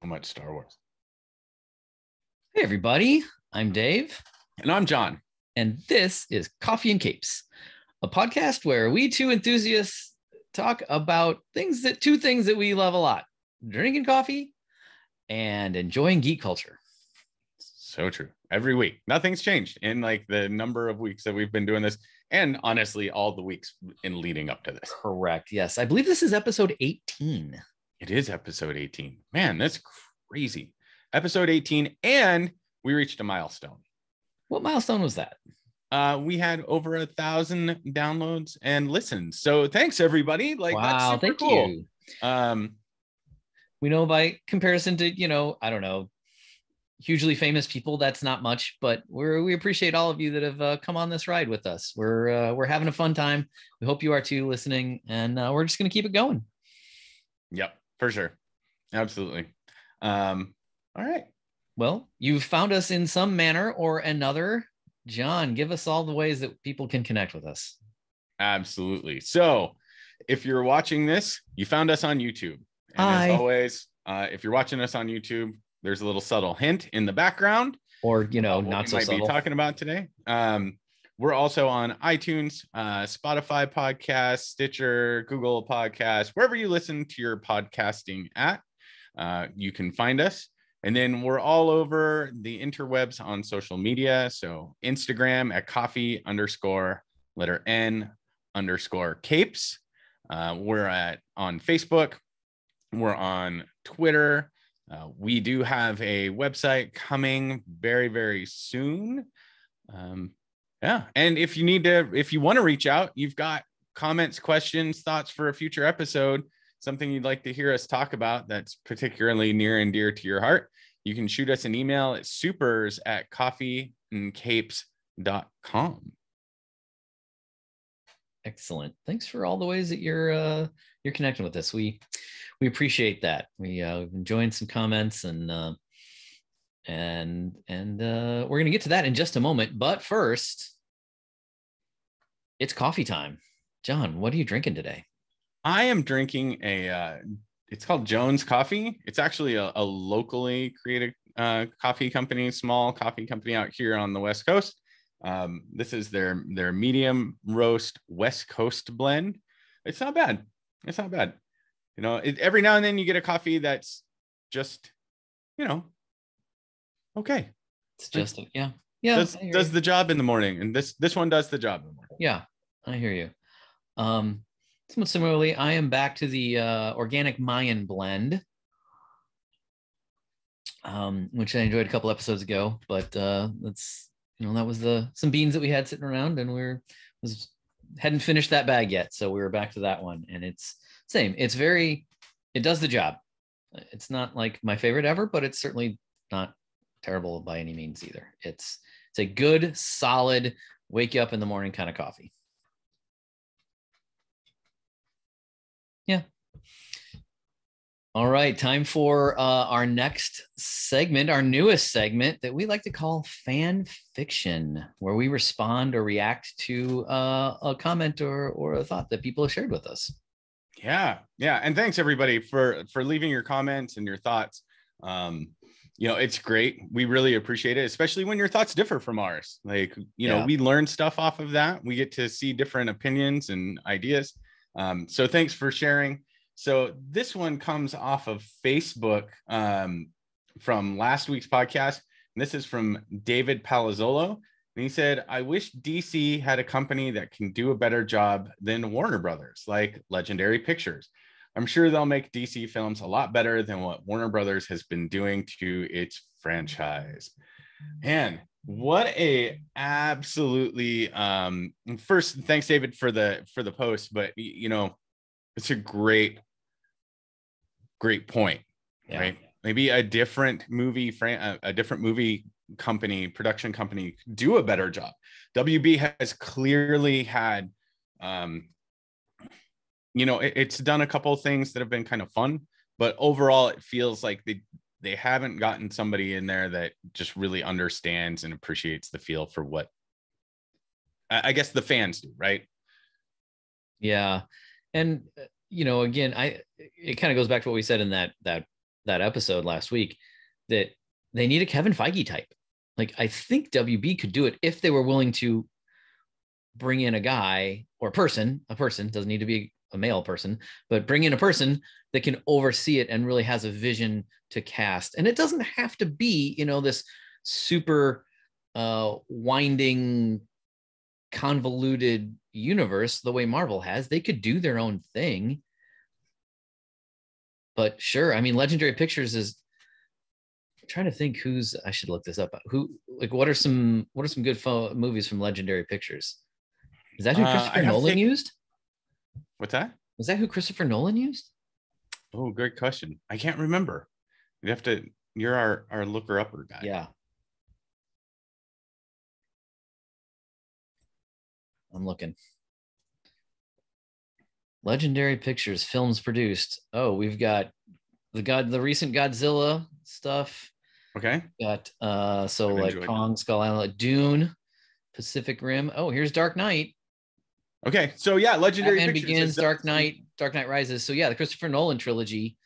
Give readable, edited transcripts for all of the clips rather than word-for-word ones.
much Star Wars. Hey, everybody. I'm Dave. And I'm John. And this is Coffee and Capes, a podcast where we two enthusiasts talk about two things that we love a lot: drinking coffee and enjoying geek culture. So true. Every week. Nothing's changed in like the number of weeks that we've been doing this. And honestly, all the weeks in leading up to this. Correct. Yes. I believe this is episode 18. It is episode 18. Man, that's crazy. Episode 18. And we reached a milestone. What milestone was that? We had over 1,000 downloads and listens. So thanks, everybody. Like, wow, that's super thank cool. You. We know by comparison to, I don't know, hugely famous people, that's not much, but we appreciate all of you that have come on this ride with us. We're having a fun time. We hope you are too, listening, and we're just going to keep it going. Yep, for sure. Absolutely. All right. Well, you've found us in some manner or another. John, give us all the ways that people can connect with us. Absolutely. So if you're watching this, you found us on YouTube. And Hi. As always, if you're watching us on YouTube, there's a little subtle hint in the background. Or, not so might subtle. Be talking about today. We're also on iTunes, Spotify podcast, Stitcher, Google Podcasts, wherever you listen to your podcasting at, you can find us. And then we're all over the interwebs on social media. So Instagram at coffee_N_capes. We're on Facebook. We're on Twitter. We do have a website coming very, very soon. Yeah. And if you want to reach out, you've got comments, questions, thoughts for a future episode, something you'd like to hear us talk about that's particularly near and dear to your heart, you can shoot us an email at supers@coffeeandcapes.com. Excellent. Thanks for all the ways that you're connecting with us. We appreciate that. We've enjoyed some comments and we're going to get to that in just a moment. But first, it's coffee time. John, what are you drinking today? I am drinking it's called Jones Coffee. It's actually a locally created coffee company, small coffee company out here on the West Coast. This is their medium roast West Coast blend. It's not bad. Every now and then you get a coffee that's just, okay. It's just, yeah. Does the job in the morning. And this one does the job in the morning. Yeah, I hear you. Somewhat similarly, I am back to the organic Mayan blend, which I enjoyed a couple episodes ago, but that's, that was some beans that we had sitting around, and hadn't finished that bag yet. So we were back to that one, and it's same. It does the job. It's not like my favorite ever, but it's certainly not terrible by any means either. It's a good, solid, wake you up in the morning kind of coffee. Yeah. All right, time for our next segment, our newest segment that we like to call Fan Fiction, where we respond or react to a comment or a thought that people have shared with us. Yeah. And thanks everybody for leaving your comments and your thoughts. It's great. We really appreciate it, especially when your thoughts differ from ours. Like, we learn stuff off of that. We get to see different opinions and ideas. So thanks for sharing. So this one comes off of Facebook from last week's podcast. And this is from David Palazzolo. And he said, I wish DC had a company that can do a better job than Warner Brothers, like Legendary Pictures. I'm sure they'll make DC films a lot better than what Warner Brothers has been doing to its franchise. And what a absolutely first, thanks David for the post, but it's a great point, right? Maybe a different movie company, production company, do a better job. WB has clearly had it's done a couple of things that have been kind of fun, but overall it feels like they haven't gotten somebody in there that just really understands and appreciates the feel for what I guess the fans do, right? Yeah. And again, it kind of goes back to what we said in that that episode last week, that they need a Kevin Feige type. Like, I think WB could do it if they were willing to bring in a guy or a person doesn't need to be a male person, but bring in a person that can oversee it and really has a vision to cast. And it doesn't have to be, this super winding, convoluted universe the way Marvel has. They could do their own thing. But sure, I mean, Legendary Pictures is, I'm trying to think I should look this up. What are some good movies from Legendary Pictures? Is that who Christopher Nolan used? What's that? Was that who Christopher Nolan used? Oh, great question. I can't remember. You're our looker upper guy. Yeah. I'm looking. Legendary Pictures films produced. Oh, we've got the recent Godzilla stuff. Okay. Got like Kong, Skull Island, Dune, Pacific Rim. Oh, here's Dark Knight. Okay, so yeah, Legendary Batman Pictures. Begins, Dark Knight Rises. So yeah, the Christopher Nolan trilogy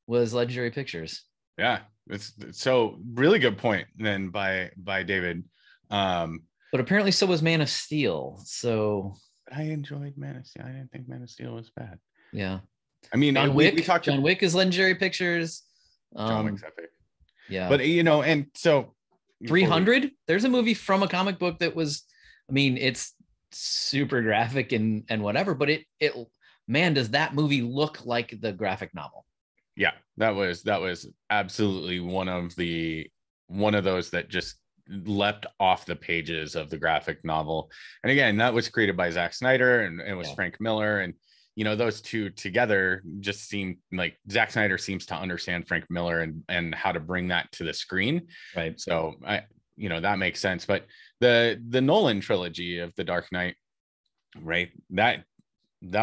was Legendary Pictures. Yeah, it's so really good point then by David. But apparently so was Man of Steel. So I enjoyed Man of Steel. I didn't think Man of Steel was bad. Yeah. I mean, John Wick is Legendary Pictures. John Wick's epic. Yeah. But and so 300, there's a movie from a comic book that was, I mean, it's super graphic and whatever, but it man, does that movie look like the graphic novel? Yeah, that was absolutely one of those that just leapt off the pages of the graphic novel. And again, that was created by Zack Snyder and it was Frank Miller, and those two together just seem like Zack Snyder seems to understand Frank Miller and how to bring that to the screen. Right. So that makes sense. But the Nolan trilogy of The Dark Knight, right? That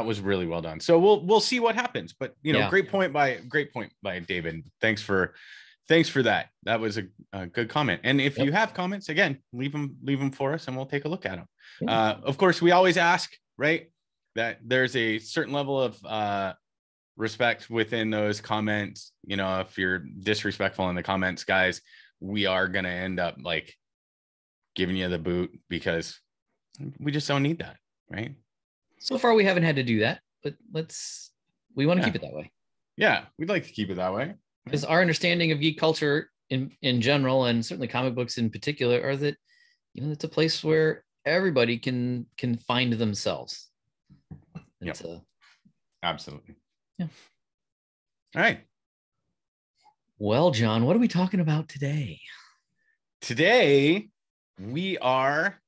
was really well done. So we'll see what happens. But great point by David. Thanks for that. That was a good comment. And if you have comments, again, leave them for us and we'll take a look at them. Of course, we always ask, right, that there's a certain level of respect within those comments. If you're disrespectful in the comments, guys, we are going to end up like giving you the boot because we just don't need that, right? So far, we haven't had to do that, but we want to keep it that way. Yeah, we'd like to keep it that way. Because our understanding of geek culture in general, and certainly comic books in particular, are that, it's a place where everybody can find themselves. Absolutely. Yeah. All right. Well, John, what are we talking about today? Today, we are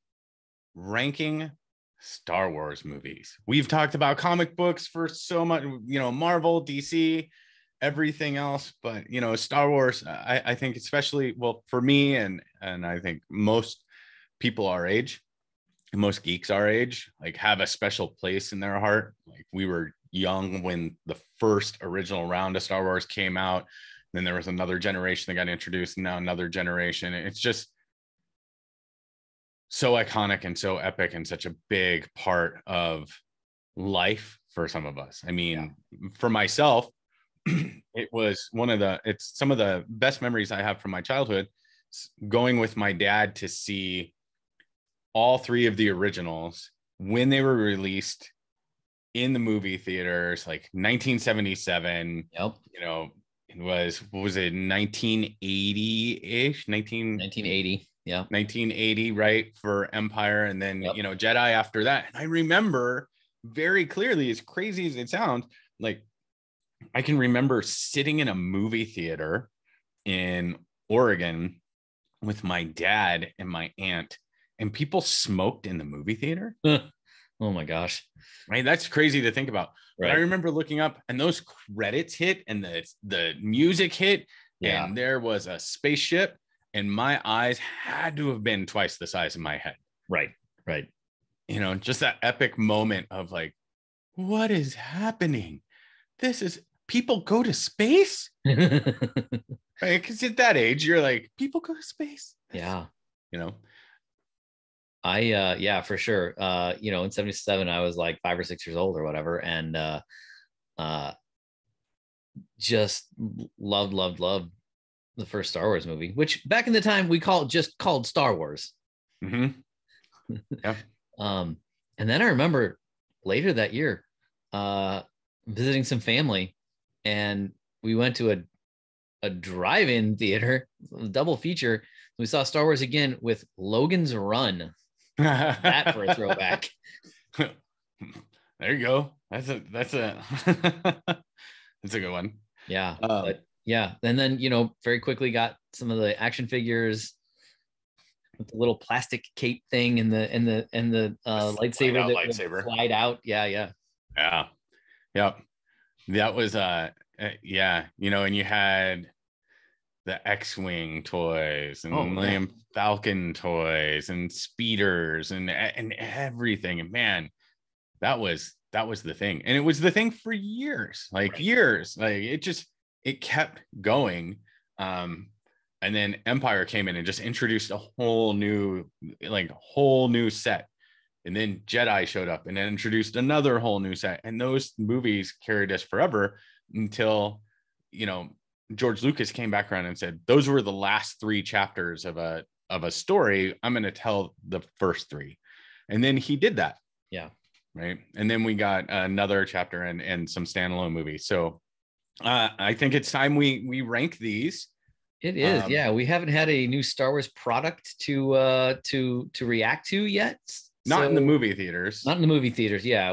ranking Star Wars movies. We've talked about comic books for so much, Marvel, DC, everything else, but Star Wars, I think especially, well, for me and I think most people our age, most geeks our age, like have a special place in their heart. Like we were young when the first original round of Star Wars came out. Then there was another generation that got introduced, and now another generation. It's just so iconic and so epic and such a big part of life for some of us. I mean, for myself, it was it's some of the best memories I have from my childhood, going with my dad to see all three of the originals when they were released in the movie theaters, like 1977. Yep. It was, what was it, 1980-ish? 1980. Yeah. 1980, right, for Empire, and then Jedi after that. And I remember very clearly, as crazy as it sounds, like I can remember sitting in a movie theater in Oregon with my dad and my aunt, and people smoked in the movie theater. Oh my gosh. Right. That's crazy to think about. Right. But I remember looking up and those credits hit and the music hit, and there was a spaceship, and my eyes had to have been twice the size of my head. Right. Just that epic moment of like, what is happening? This is, people go to space? Right? Because at that age, you're like, people go to space? Yeah. I for sure. In 77, I was like 5 or 6 years old or whatever. And just loved the first Star Wars movie, which back in the time we called Star Wars. Mm-hmm. Yeah. And then I remember later that year visiting some family, and we went to a drive-in theater, a double feature. We saw Star Wars again with Logan's Run. That for a throwback. There you go. That's a that's a good one. Yeah. But yeah. And then, very quickly got some of the action figures with the little plastic cape thing and the lightsaber that lightsaber slide out. Yeah. Yep. That was yeah, and you had the X-Wing toys and Millennium Falcon toys and speeders and everything. And man, that was the thing. And it was the thing for years, years. Like it kept going. And then Empire came in and just introduced a whole new set. And then Jedi showed up and then introduced another whole new set. And those movies carried us forever until, George Lucas came back around and said, those were the last 3 chapters of a story. I'm going to tell the first 3. And then he did that. Yeah. Right. And then we got another chapter and some standalone movies. So I think it's time we rank these. It is. Yeah. We haven't had a new Star Wars product to react to yet. Not in the movie theaters. Not in the movie theaters. Yeah.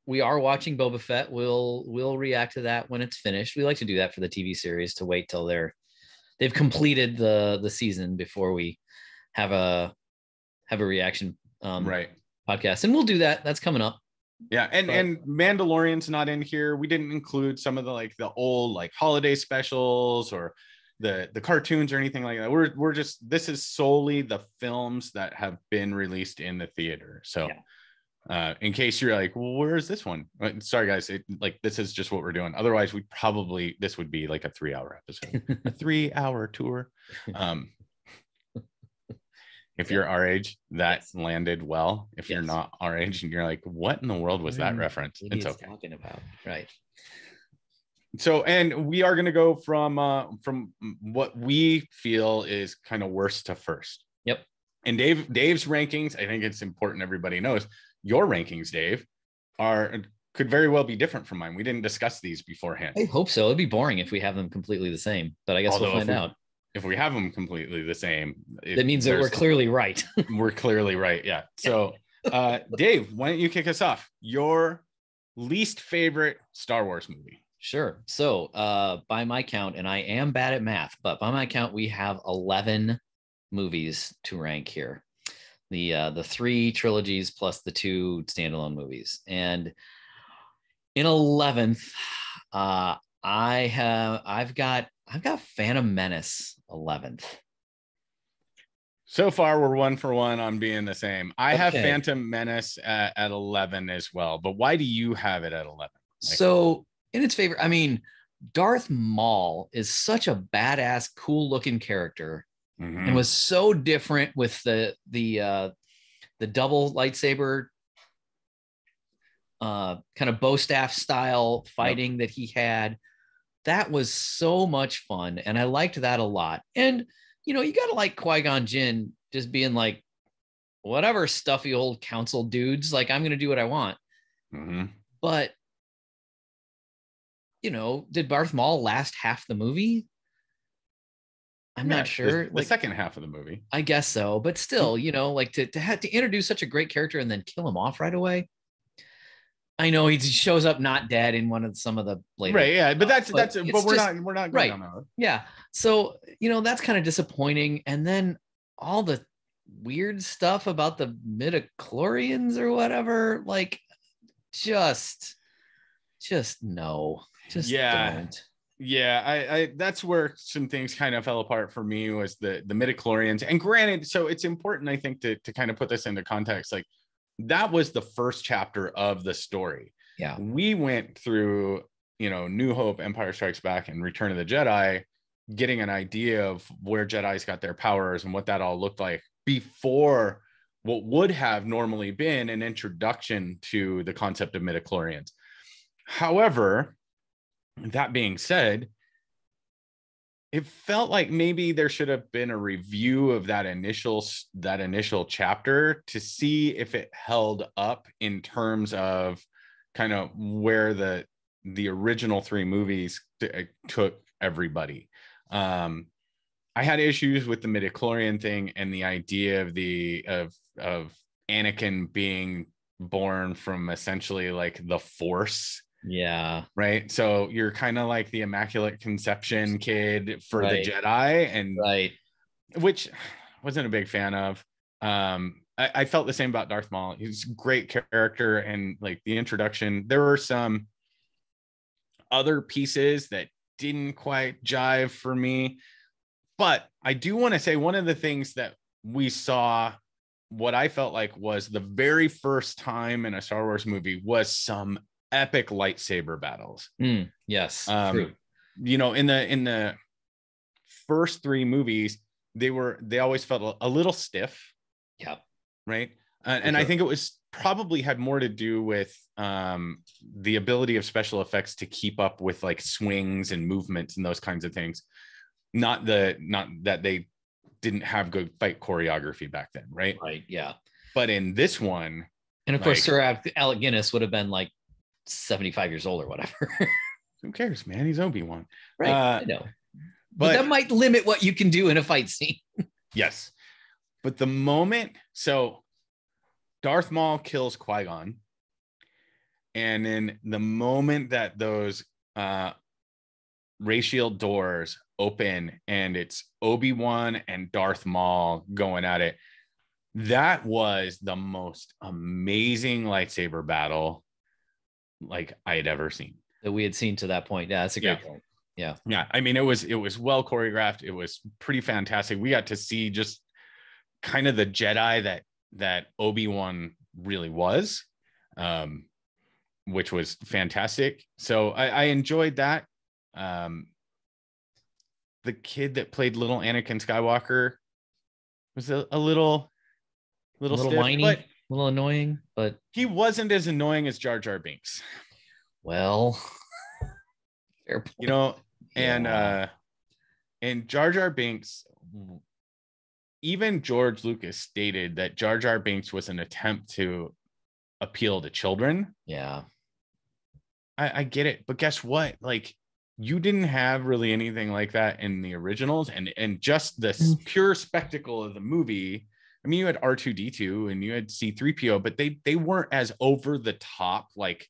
We are watching Boba Fett. We'll react to that when it's finished. We like to do that for the TV series, to wait till they've completed the season before we have a reaction podcast. And we'll do that. That's coming up. Yeah. And Mandalorian's not in here. We didn't include some of the old holiday specials or the cartoons or anything like that. We're just, this is solely the films that have been released in the theater. So in case you're like, well, where is this one? Sorry guys, this is just what we're doing. Otherwise this would be a 3-hour episode, a 3-hour tour. If you're our age, that landed well. If you're not our age and you're like, what in the world was that reference? It's okay. Talking about right. So, and we are going to go from what we feel is kind of worst to first. Yep. And Dave's rankings, I think it's important everybody knows your rankings, Dave, could very well be different from mine. We didn't discuss these beforehand. I hope so. It'd be boring if we have them completely the same, but I guess we'll find out. If we have them completely the same, that means that we're clearly right. We're clearly right. Yeah. So, Dave, why don't you kick us off? Your least favorite Star Wars movie? Sure. So, by my count, and I am bad at math, but by my count, we have 11 movies to rank here. The 3 trilogies plus the 2 standalone movies. And in 11th, I've got Phantom Menace 11th. So far, we're 1 for 1 on being the same. I have Phantom Menace at 11 as well. But why do you have it at 11? So, in its favor, I mean, Darth Maul is such a badass, cool looking character, and was so different with the double lightsaber kind of bow staff style fighting that he had. That was so much fun, and I liked that a lot. And you got to like Qui-Gon Jinn just being like, whatever, stuffy old council dudes, I'm going to do what I want. But did Darth Maul last half the movie? I'm not sure. The second half of the movie, I guess so. But still, to have to introduce such a great character and then kill him off right away. I know he shows up not dead in some of the later. Right. Yeah. But but we're not right on that. Yeah. So, that's kind of disappointing. And then all the weird stuff about the midichlorians or whatever, just no. Just don't. Yeah, I that's where some things kind of fell apart for me, was the midichlorians. And granted, so it's important, I think, to kind of put this into context. That was the first chapter of the story. Yeah. We went through, New Hope, Empire Strikes Back, and Return of the Jedi, getting an idea of where Jedi's got their powers and what that all looked like before what would have normally been an introduction to the concept of midichlorians. However, That being said, it felt like maybe there should have been a review of that initial chapter to see if it held up in terms of kind of where the original 3 movies took everybody. I had issues with the midichlorian thing and the idea of Anakin being born from essentially like the Force. Yeah. Right. So you're kind of like the Immaculate Conception kid for right. the Jedi, and right. which wasn't a big fan of. I felt the same about Darth Maul. He's a great character, and like the introduction, there were some other pieces that didn't quite jive for me. But I do want to say one of the things that we saw, what I felt like was the very first time in a Star Wars movie, was some epic lightsaber battles. Yes. True. You know, in the first 3 movies, they always felt a little stiff. Yeah. Right. And I think it was probably had more to do with the ability of special effects to keep up with like swings and movements and those kinds of things. Not that they didn't have good fight choreography back then. Right. Right. Yeah. But in this one, and of course, Sir Alec Guinness would have been like 75 years old or whatever. Who cares, man? He's Obi-Wan. Right. I know. But that might limit what you can do in a fight scene. Yes. But the moment, so Darth Maul kills Qui-Gon, and then the moment that those ray shield doors open and it's Obi-Wan and Darth Maul going at it, that was the most amazing lightsaber battle like I had ever seen. That we had seen to that point. Yeah, that's a great point. Yeah. I mean, it was well choreographed. It was pretty fantastic. We got to see just kind of the Jedi that Obi-Wan really was, which was fantastic. So I enjoyed that. The kid that played little Anakin Skywalker was a little stiff, whiny, a little annoying, but he wasn't as annoying as Jar Jar Binks. Well, fair point. You know, and Jar Jar Binks, even George Lucas stated that Jar Jar Binks was an attempt to appeal to children. Yeah. I get it, but guess what? Like, you didn't have really anything like that in the originals, and just the pure spectacle of the movie. I mean, you had R2-D2 and you had C-3PO, but they weren't as over the top, like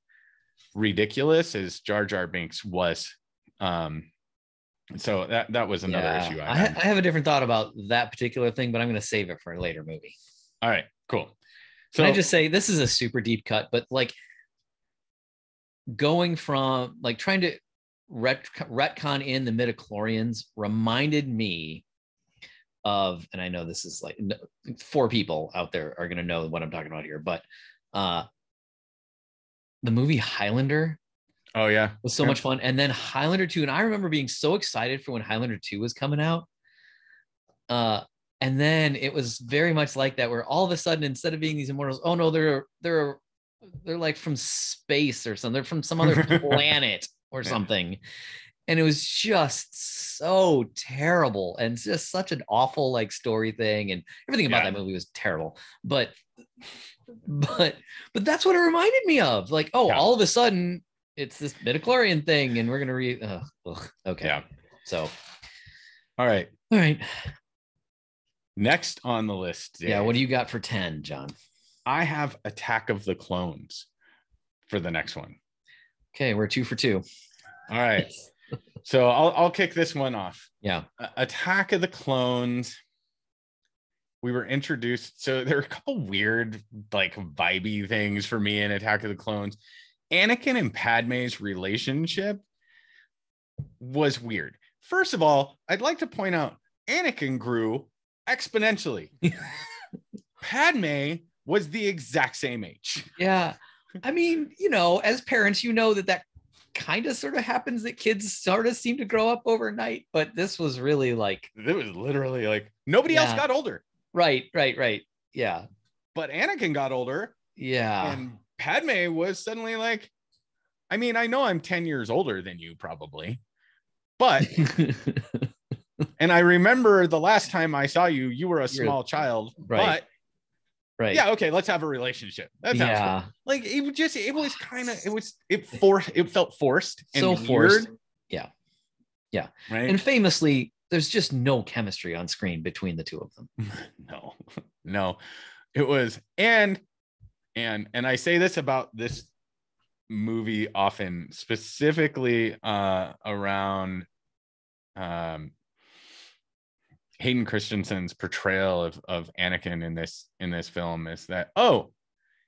ridiculous as Jar Jar Binks was. So that was another issue. I have a different thought about that particular thing, but I'm going to save it for a later movie. All right, cool. So can I just say, this is a super deep cut, but like going from like trying to retcon in the midichlorians reminded me of, and I know this is like 4 people out there are going to know what I'm talking about here, but the movie Highlander. Oh yeah, was so much fun. And then Highlander 2, and I remember being so excited for when Highlander 2 was coming out. And then it was very much like that, where all of a sudden, instead of being these immortals, oh no, they're like from space or something. They're from some other planet or something. And it was just so terrible, and just such an awful like story thing, and everything about that movie was terrible. But that's what it reminded me of. Like, all of a sudden it's this midichlorian thing, and we're gonna read. Okay. Yeah. So, all right. Next on the list. Dave, what do you got for 10, John? I have Attack of the Clones for the next one. Okay, we're 2 for 2. All right. So I'll kick this one off. Yeah. Attack of the Clones. We were introduced. So there are a couple weird, like, vibey things for me in Attack of the Clones. Anakin and Padme's relationship was weird. First of all, I'd like to point out Anakin grew exponentially. Padme was the exact same age. Yeah. I mean, as parents, that kind of sort of happens, that kids sort of seem to grow up overnight, but this was really like, it was literally like nobody else got older. Right. Yeah. But Anakin got older. Yeah. And Padme was suddenly like, I mean, I know I'm 10 years older than you probably, but and I remember the last time I saw you, you were a small child, right? But yeah, okay, let's have a relationship. That sounds cool. Like it felt forced and so weird. Forced. Yeah. Right. And famously, there's just no chemistry on screen between the two of them. No, it was, and I say this about this movie often, specifically around Hayden Christensen's portrayal of Anakin in this film, is that, oh,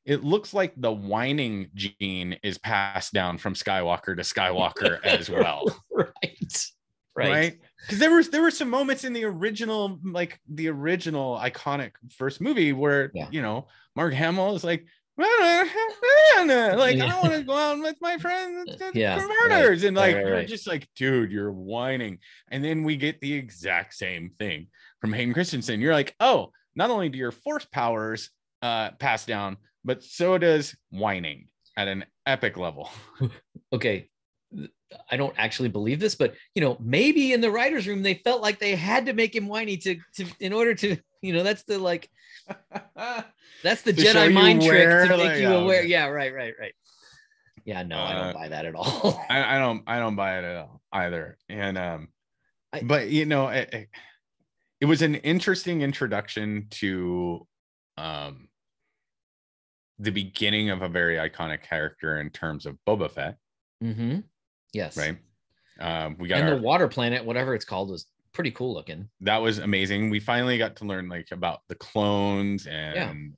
it looks like the whining gene is passed down from Skywalker to Skywalker as well. Right. Because there were some moments in the original iconic first movie where Mark Hamill is like, I want to go out with my friends, converters, and you're just like, dude, you're whining. And then we get the exact same thing from Hayden Christensen. You're like, oh, not only do your force powers pass down, but so does whining at an epic level. Okay, I don't actually believe this, but maybe in the writer's room they felt like they had to make him whiny to in order to, that's the that's the Jedi mind trick to make you aware. Yeah, right. Yeah, no, I don't buy that at all. I don't buy it at all either. And but it was an interesting introduction to the beginning of a very iconic character in terms of Boba Fett. Mm-hmm. Yes. Right. We got the water planet, whatever it's called, was pretty cool looking. That was amazing. We finally got to learn about the clones and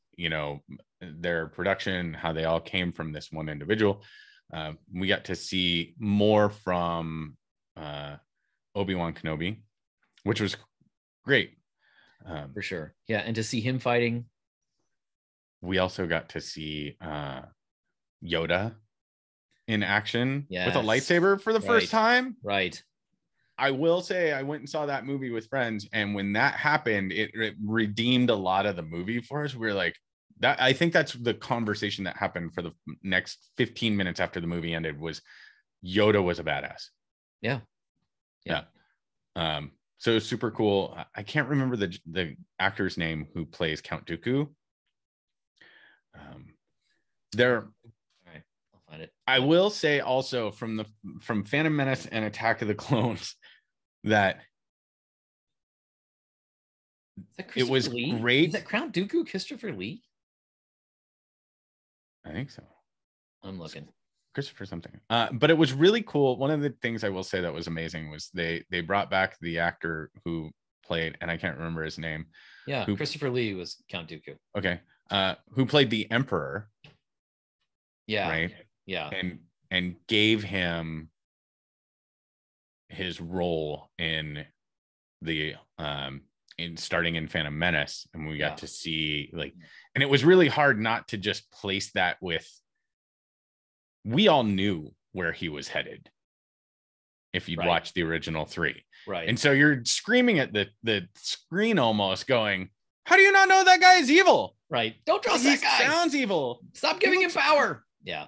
their production, how they all came from this one individual. We got to see more from Obi-Wan Kenobi, which was great. For sure. Yeah. And to see him fighting. We also got to see Yoda in action with a lightsaber for the first time. Right. I will say I went and saw that movie with friends, and when that happened, it redeemed a lot of the movie for us. We were like, that. I think that's the conversation that happened for the next 15 minutes after the movie ended, was Yoda was a badass. Yeah. So super cool. I can't remember the actor's name who plays Count Dooku. I will say also from Phantom Menace and Attack of the Clones that it was great. Is that Count Dooku Christopher Lee? I think so. I'm looking. Christopher something. But it was really cool. One of the things I will say that was amazing was they brought back the actor who played, and I can't remember his name. Yeah, Christopher Lee was Count Dooku. Okay. Who played the Emperor. Yeah. Right. Yeah. And gave him his role in the in starting in Phantom Menace, and we got to see and it was really hard not to just place that with, we all knew where he was headed if you'd watched the original 3, right? And so you're screaming at the screen almost going, how do you not know that guy is evil? Right. Don't trust that guy. He sounds evil. Stop giving him power. Yeah.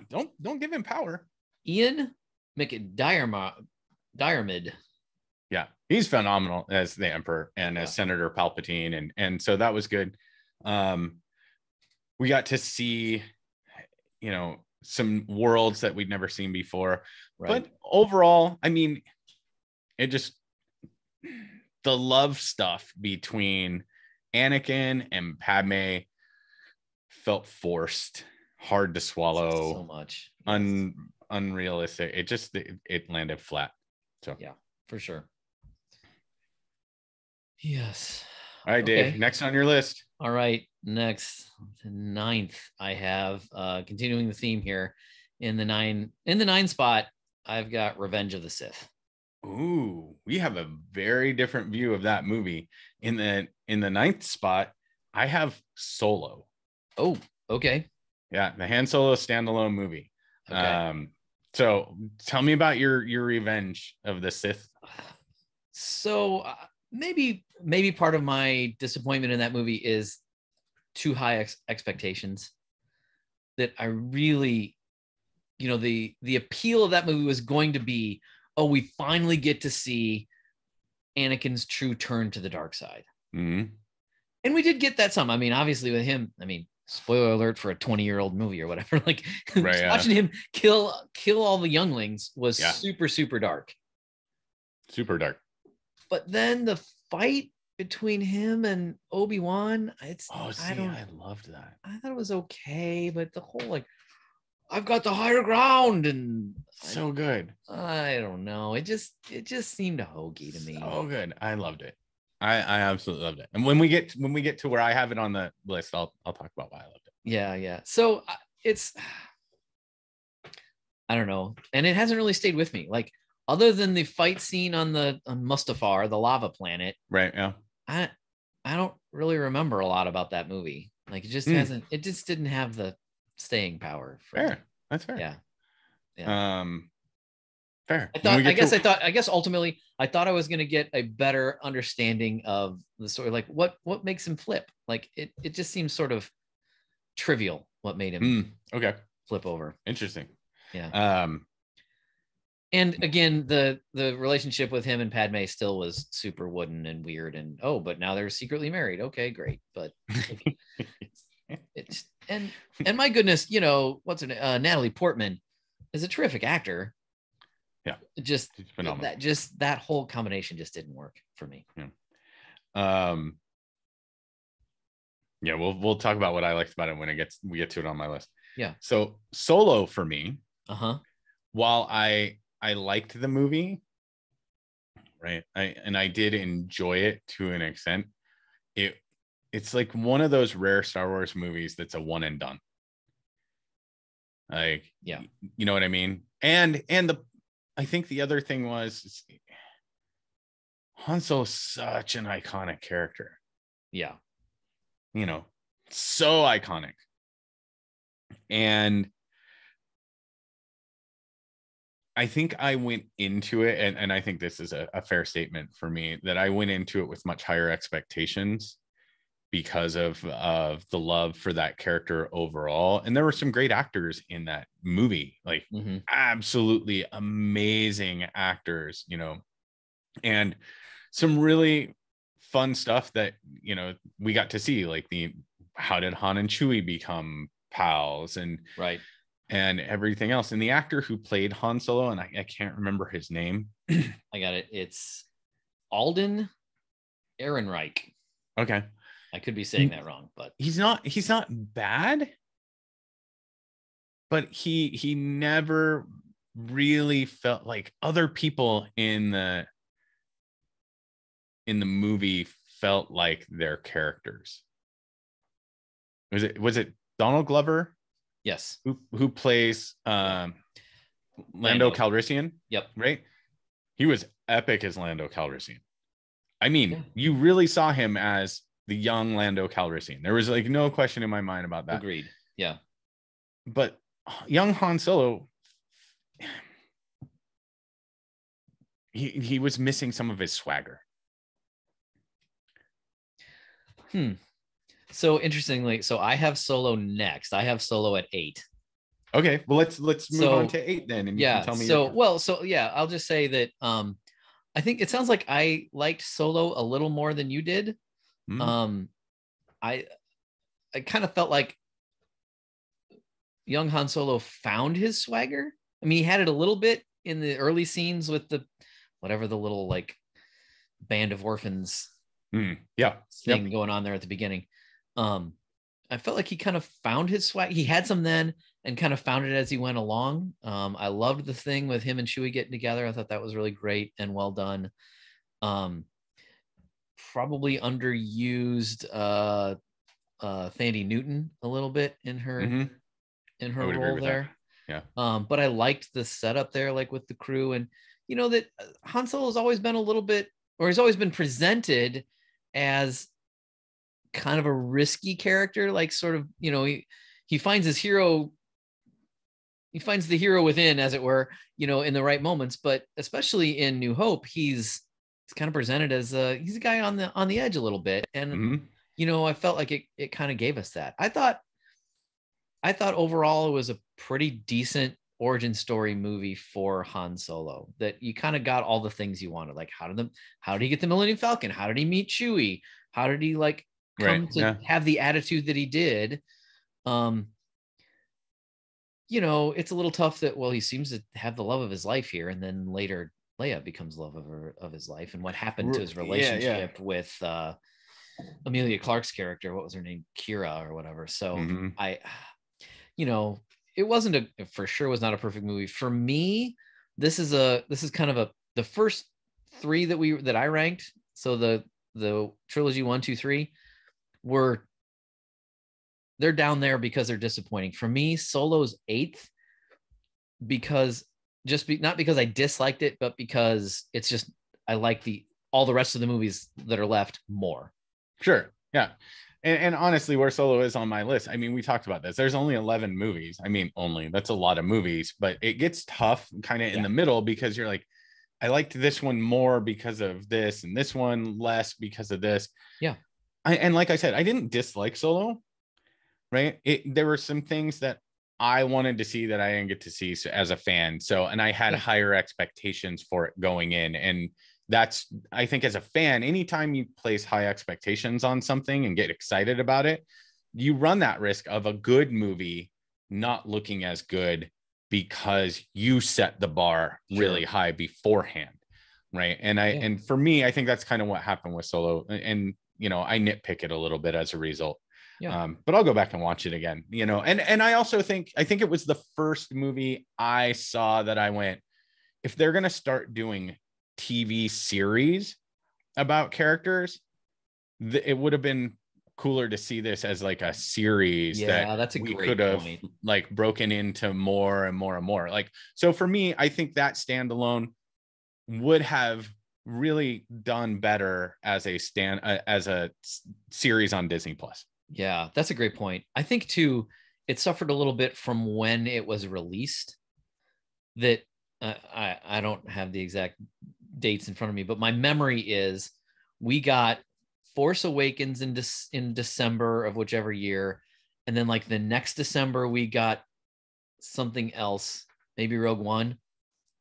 Don't give him power. Ian Diarmid. Yeah, he's phenomenal as the Emperor and as Senator Palpatine, and so that was good. We got to see, some worlds that we'd never seen before, but overall, I mean, it just, the love stuff between Anakin and Padme felt forced, hard to swallow, so much unrealistic. It landed flat. So yeah, for sure. Yes. All right, Dave. Next on your list. All right, next, 9th. I have continuing the theme here in the 9 spot. I've got Revenge of the Sith. Ooh, we have a very different view of that movie. In the 9th spot, I have Solo. Oh, okay. Yeah, the Han Solo standalone movie. Okay. So tell me about your Revenge of the Sith. So maybe part of my disappointment in that movie is too high expectations, that I really the appeal of that movie was going to be, oh, we finally get to see Anakin's true turn to the dark side. Mm-hmm. And we did get that some. I mean, obviously with him, I mean, spoiler alert for a 20-year-old movie or whatever, like Right, watching him kill all the younglings was super, super dark. Super dark. But then the fight between him and Obi-Wan, I loved that. I thought it was okay, but the whole like, I've got the higher ground, and so good. I don't know. It just seemed hokey to me. So good. I loved it. I absolutely loved it. And when we get to where I have it on the list, I'll talk about why I loved it. Yeah. So it's, I don't know, and it hasn't really stayed with me. Like, other than the fight scene on Mustafar, the lava planet, right? Yeah. I don't really remember a lot about that movie. Like, it just hasn't. It just didn't have the staying power. Fair. That's fair. Yeah. Fair. I guess ultimately I thought I was going to get a better understanding of the story. Like, what makes him flip? Like, it just seems sort of trivial what made him flip over. Interesting. Yeah. And again, the relationship with him and Padme still was super wooden and weird, and but now they're secretly married. Okay, great. But it's and my goodness, what's her name? Natalie Portman is a terrific actor. Yeah, just phenomenal. That whole combination just didn't work for me. Yeah. We'll talk about what I liked about it when we get to it on my list. Yeah. So Solo for me. While I liked the movie, right? I did enjoy it to an extent. It's like one of those rare Star Wars movies that's a one and done. Like, yeah, you know what I mean? And I think the other thing was Han Solo's such an iconic character. Yeah. So iconic. And I think I went into it, and I think this is a fair statement for me, that I went into it with much higher expectations because of the love for that character overall. And there were some great actors in that movie, like absolutely amazing actors, and some really fun stuff that, we got to see, like how did Han and Chewie become pals, and right. And everything else. And the actor who played Han Solo, and I can't remember his name. I got it. It's Alden Ehrenreich. Okay. I could be saying that wrong, but he's not bad. But he never really felt like other people in the movie felt like their characters. Was it Donald Glover? Yes. Who plays Lando Calrissian? Yep. Right. He was epic as Lando Calrissian. I mean, you really saw him as the young Lando Calrissian. There was like no question in my mind about that. Agreed. Yeah. But young Han Solo, he was missing some of his swagger. So interestingly, I have Solo next. I have Solo at 8. Okay, well let's move on to 8 then, and you can tell me. I'll just say that I think it sounds like I liked Solo a little more than you did. I kind of felt like young Han Solo found his swagger. I mean, he had it a little bit in the early scenes with the little like band of orphans thing going on there at the beginning. I felt like he kind of found his swag. He had some then and kind of found it as he went along. I loved the thing with him and Chewie getting together. I thought that was really great and well done. Probably underused Thandie Newton a little bit in her role there. Yeah. But I liked the setup there, like with the crew, and that Han Solo has always been a little bit, or he's always been presented as kind of a risky character, like sort of, he finds his hero. He finds the hero within, as it were, in the right moments. But especially in New Hope, he's kind of presented as he's a guy on the edge a little bit. And, I felt like it kind of gave us that. I thought overall it was a pretty decent origin story movie for Han Solo, that you kind of got all the things you wanted. Like, how did he get the Millennium Falcon? How did he meet Chewie? How did he like come to have the attitude that he did? You know, it's a little tough that, well, he seems to have the love of his life here, and then later Leia becomes love of his life. And what happened to his relationship with Amelia Clark's character? What was her name? Kira or whatever. So you know, it for sure was not a perfect movie for me. This is kind of the first three that I ranked. So the trilogy 1, 2, 3 they're down there because they're disappointing. For me, Solo's 8th because not because I disliked it, but because it's just, I like all the rest of the movies that are left more. Sure. Yeah. And honestly, where Solo is on my list, I mean, we talked about this. There's only 11 movies. I mean, that's a lot of movies, but it gets tough kind of in the middle because you're like, I liked this one more because of this and this one less because of this. Yeah. And like I said, I didn't dislike Solo, right? There were some things that I wanted to see that I didn't get to see as a fan. And I had higher expectations for it going in. And that's, I think as a fan, anytime you place high expectations on something and get excited about it, you run that risk of a good movie not looking as good because you set the bar really high beforehand. Right. And for me, I think that's kind of what happened with Solo. And, you know, I nitpick it a little bit as a result. Yeah. But I'll go back and watch it again, you know, and I also think it was the first movie I saw that I went, if they're going to start doing TV series about characters, it would have been cooler to see this as like a series that we could have like broken into more and more and more. Like, so for me, I think that standalone would have really done better as a series on Disney Plus. Yeah, that's a great point. I think too, it suffered a little bit from when it was released. That I don't have the exact dates in front of me, but my memory is we got Force Awakens in December of whichever year, and then like the next December we got something else, maybe Rogue One,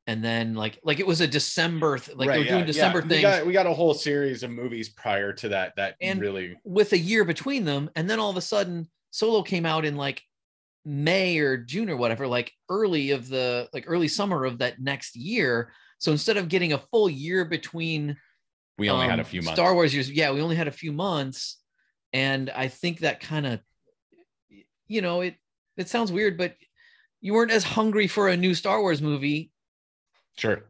and then like it was a December they were doing December things. We got a whole series of movies prior to that and really with a year between them, and then all of a sudden Solo came out in like May or June or whatever, like early summer of that next year. So instead of getting a full year between, we only had a few months. Star Wars years. Yeah, we only had a few months. And I think that kind of, you know, it sounds weird, but you weren't as hungry for a new Star Wars movie. Sure.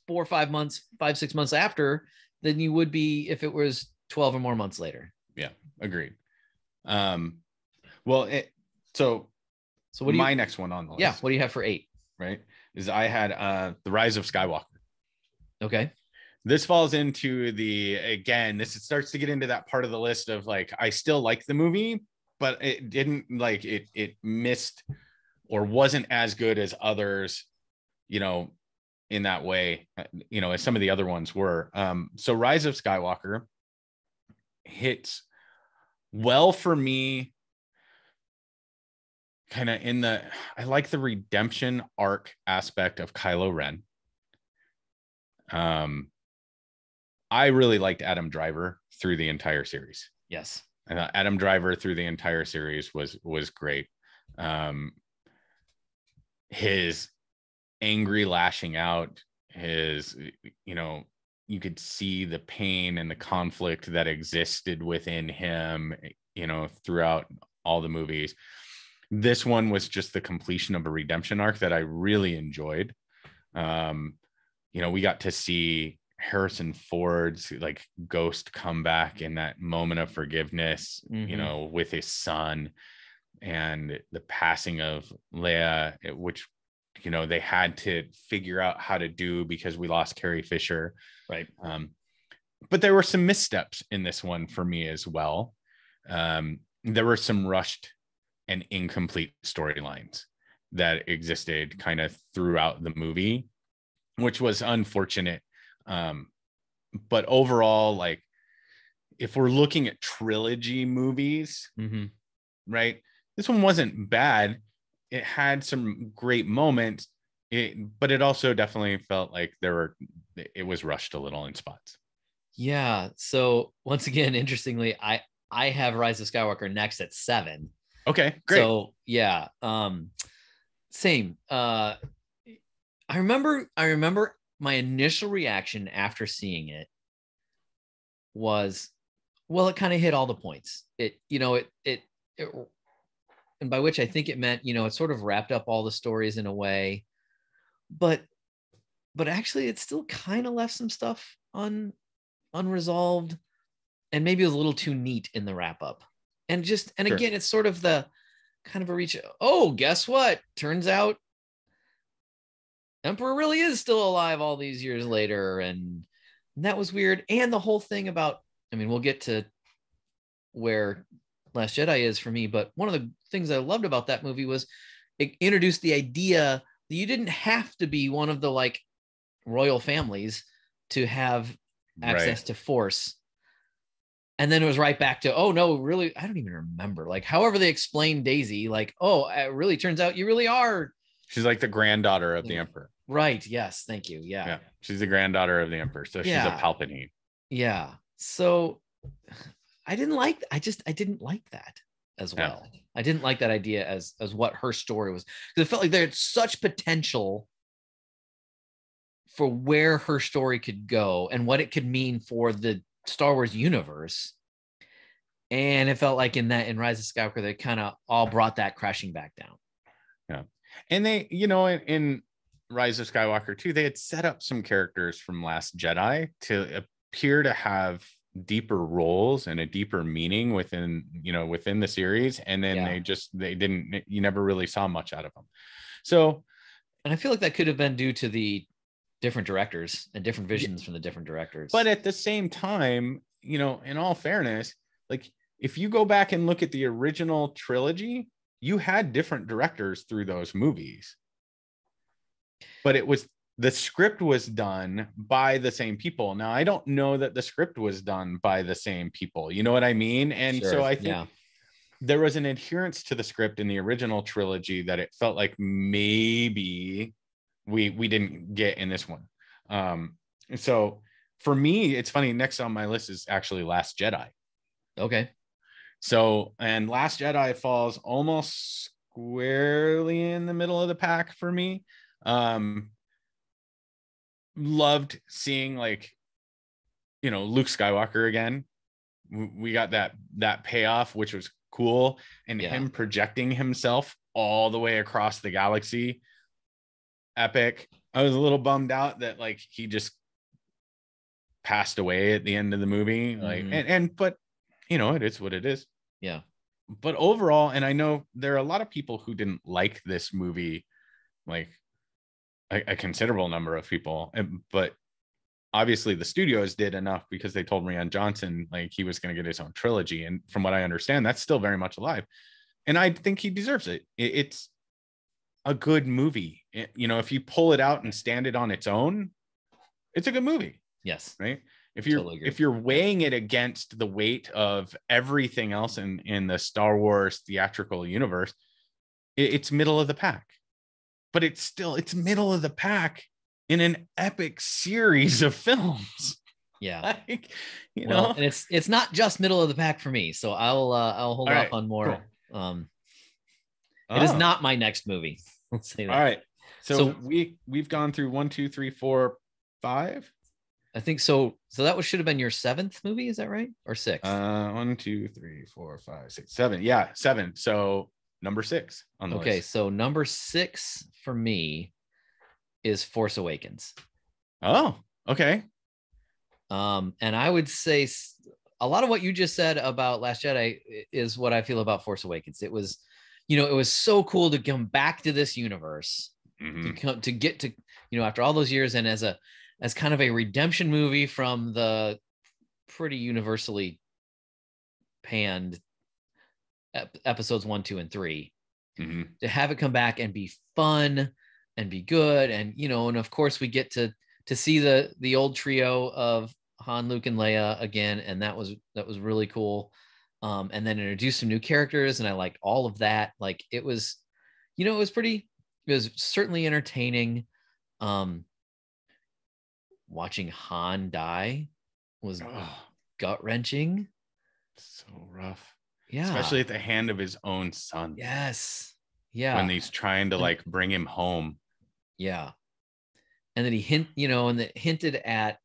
4 or 5 months, 5-6 months after than you would be if it was 12 or more months later. Yeah, agreed. So what my next one on the list? Yeah, what do you have for 8? Right, is I had the Rise of Skywalker. Okay. This falls into this starts to get into that part of the list of like, I still like the movie, but it didn't like it missed or wasn't as good as others, you know, in that way, you know, as some of the other ones were. So Rise of Skywalker hits well for me, kind of I like the redemption arc aspect of Kylo Ren. I really liked Adam Driver through the entire series. Yes. Adam Driver through the entire series was great. His angry lashing out, his, you know, you could see the pain and the conflict that existed within him, you know, throughout all the movies. This one was just the completion of a redemption arc that I really enjoyed. You know, we got to see Harrison Ford's like ghost come back in that moment of forgiveness, you know, with his son, and the passing of Leia, which, you know, they had to figure out how to do because we lost Carrie Fisher. Right. But there were some missteps in this one for me as well. There were some rushed and incomplete storylines that existed kind of throughout the movie, which was unfortunate. But overall, like, if we're looking at trilogy movies, right, this one wasn't bad. It had some great moments, but it also definitely felt like it was rushed a little in spots. Yeah. So once again, interestingly, I have Rise of Skywalker next at 7. Okay, great. So yeah, same. I remember my initial reaction after seeing it was, well, it kind of hit all the points. It and by which I think it meant, it sort of wrapped up all the stories in a way, but actually it still kind of left some stuff unresolved, and maybe it was a little too neat in the wrap up. And sure. Again, it's sort of the kind of a reach. Oh, guess what? Turns out Emperor really is still alive all these years later. And that was weird. And the whole thing about, we'll get to where Last Jedi is for me, but one of the things I loved about that movie was it introduced the idea that you didn't have to be one of the like royal families to have access to Force. And then it was right back to, oh no, really, I don't even remember. Like, however they explained Daisy, like, oh, it really turns out you really are. She's like the granddaughter of the Emperor. Right. Yes. Thank you. Yeah. She's the granddaughter of the Emperor. So she's a Palpatine. Yeah. So I didn't like that as well. Yeah. I didn't like that idea as what her story was, because it felt like there had such potential for where her story could go and what it could mean for the Star Wars universe. And it felt like in Rise of Skywalker, they kind of all brought that crashing back down. Yeah. And they, in Rise of Skywalker too, they had set up some characters from Last Jedi to appear to have deeper roles and a deeper meaning within the series. And then you never really saw much out of them. So, and I feel like that could have been due to the different directors and different visions from the different directors. But at the same time, in all fairness, like if you go back and look at the original trilogy, you had different directors through those movies. But the script was done by the same people. Now, I don't know that the script was done by the same people. You know what I mean? And sure, so I think there was an adherence to the script in the original trilogy that it felt like maybe we didn't get in this one. So for me, it's funny, next on my list is actually Last Jedi. Okay. So, and Last Jedi falls almost squarely in the middle of the pack for me. Loved seeing Luke Skywalker again. We got that payoff, which was cool, and him projecting himself all the way across the galaxy. Epic. I was a little bummed out that he just passed away at the end of the movie. But it is what it is. Yeah. But overall, and I know there are a lot of people who didn't like this movie, like a considerable number of people, but obviously the studios did enough because they told Rian Johnson he was going to get his own trilogy. And from what I understand, that's still very much alive. And I think he deserves it. It's a good movie. If you pull it out and stand it on its own, it's a good movie. Yes. Right. If you're weighing it against the weight of everything else in the Star Wars theatrical universe, it's middle of the pack. But it's middle of the pack in an epic series of films. Yeah. And it's not just middle of the pack for me. So I'll hold off on more. Cool. It is not my next movie. Let's say that. All right. So we've gone through 1, 2, 3, 4, 5. I think so. So that should have been your 7th movie. Is that right? Or 6? 1, 2, 3, 4, 5, 6, 7. Yeah, 7. So number 6 on the list. Okay, so number 6 for me is Force Awakens. Oh, okay. And I would say a lot of what you just said about Last Jedi is what I feel about Force Awakens. It was, it was so cool to come back to this universe, to get to, after all those years, and as kind of a redemption movie from the pretty universally panned episodes 1, 2, and 3, to have it come back and be fun and be good. And, and of course we get to see the old trio of Han, Luke, and Leia again. And that was really cool. And then introduce some new characters. And I liked all of that. It was, it was pretty it was certainly entertaining. Watching Han die was gut-wrenching. So rough. Yeah. Especially at the hand of his own son. Yes. Yeah. When he's trying to like bring him home. Yeah. And then he hinted at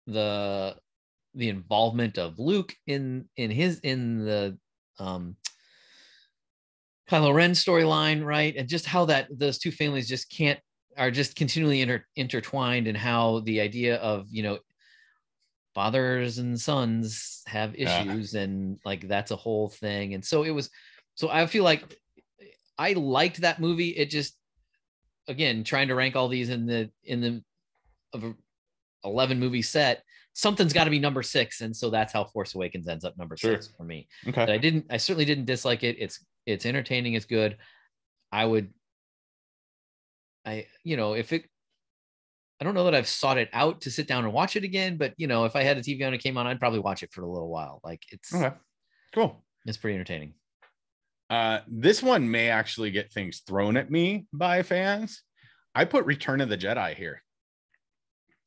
the involvement of Luke in the Kylo Ren storyline, right? And just how that those two families are just continually intertwined, and how the idea of, fathers and sons have issues, and like that's a whole thing. And so I feel like I liked that movie. It just, again, trying to rank all these in the of a 11 movie set, something's got to be number 6, and so that's how Force Awakens ends up number 6 for me. Okay. But I certainly didn't dislike it. It's entertaining, it's good. I don't know that I've sought it out to sit down and watch it again, but if I had a TV on and it came on, I'd probably watch it for a little while. Like, it's okay, cool. It's pretty entertaining. This one may actually get things thrown at me by fans. I put Return of the Jedi here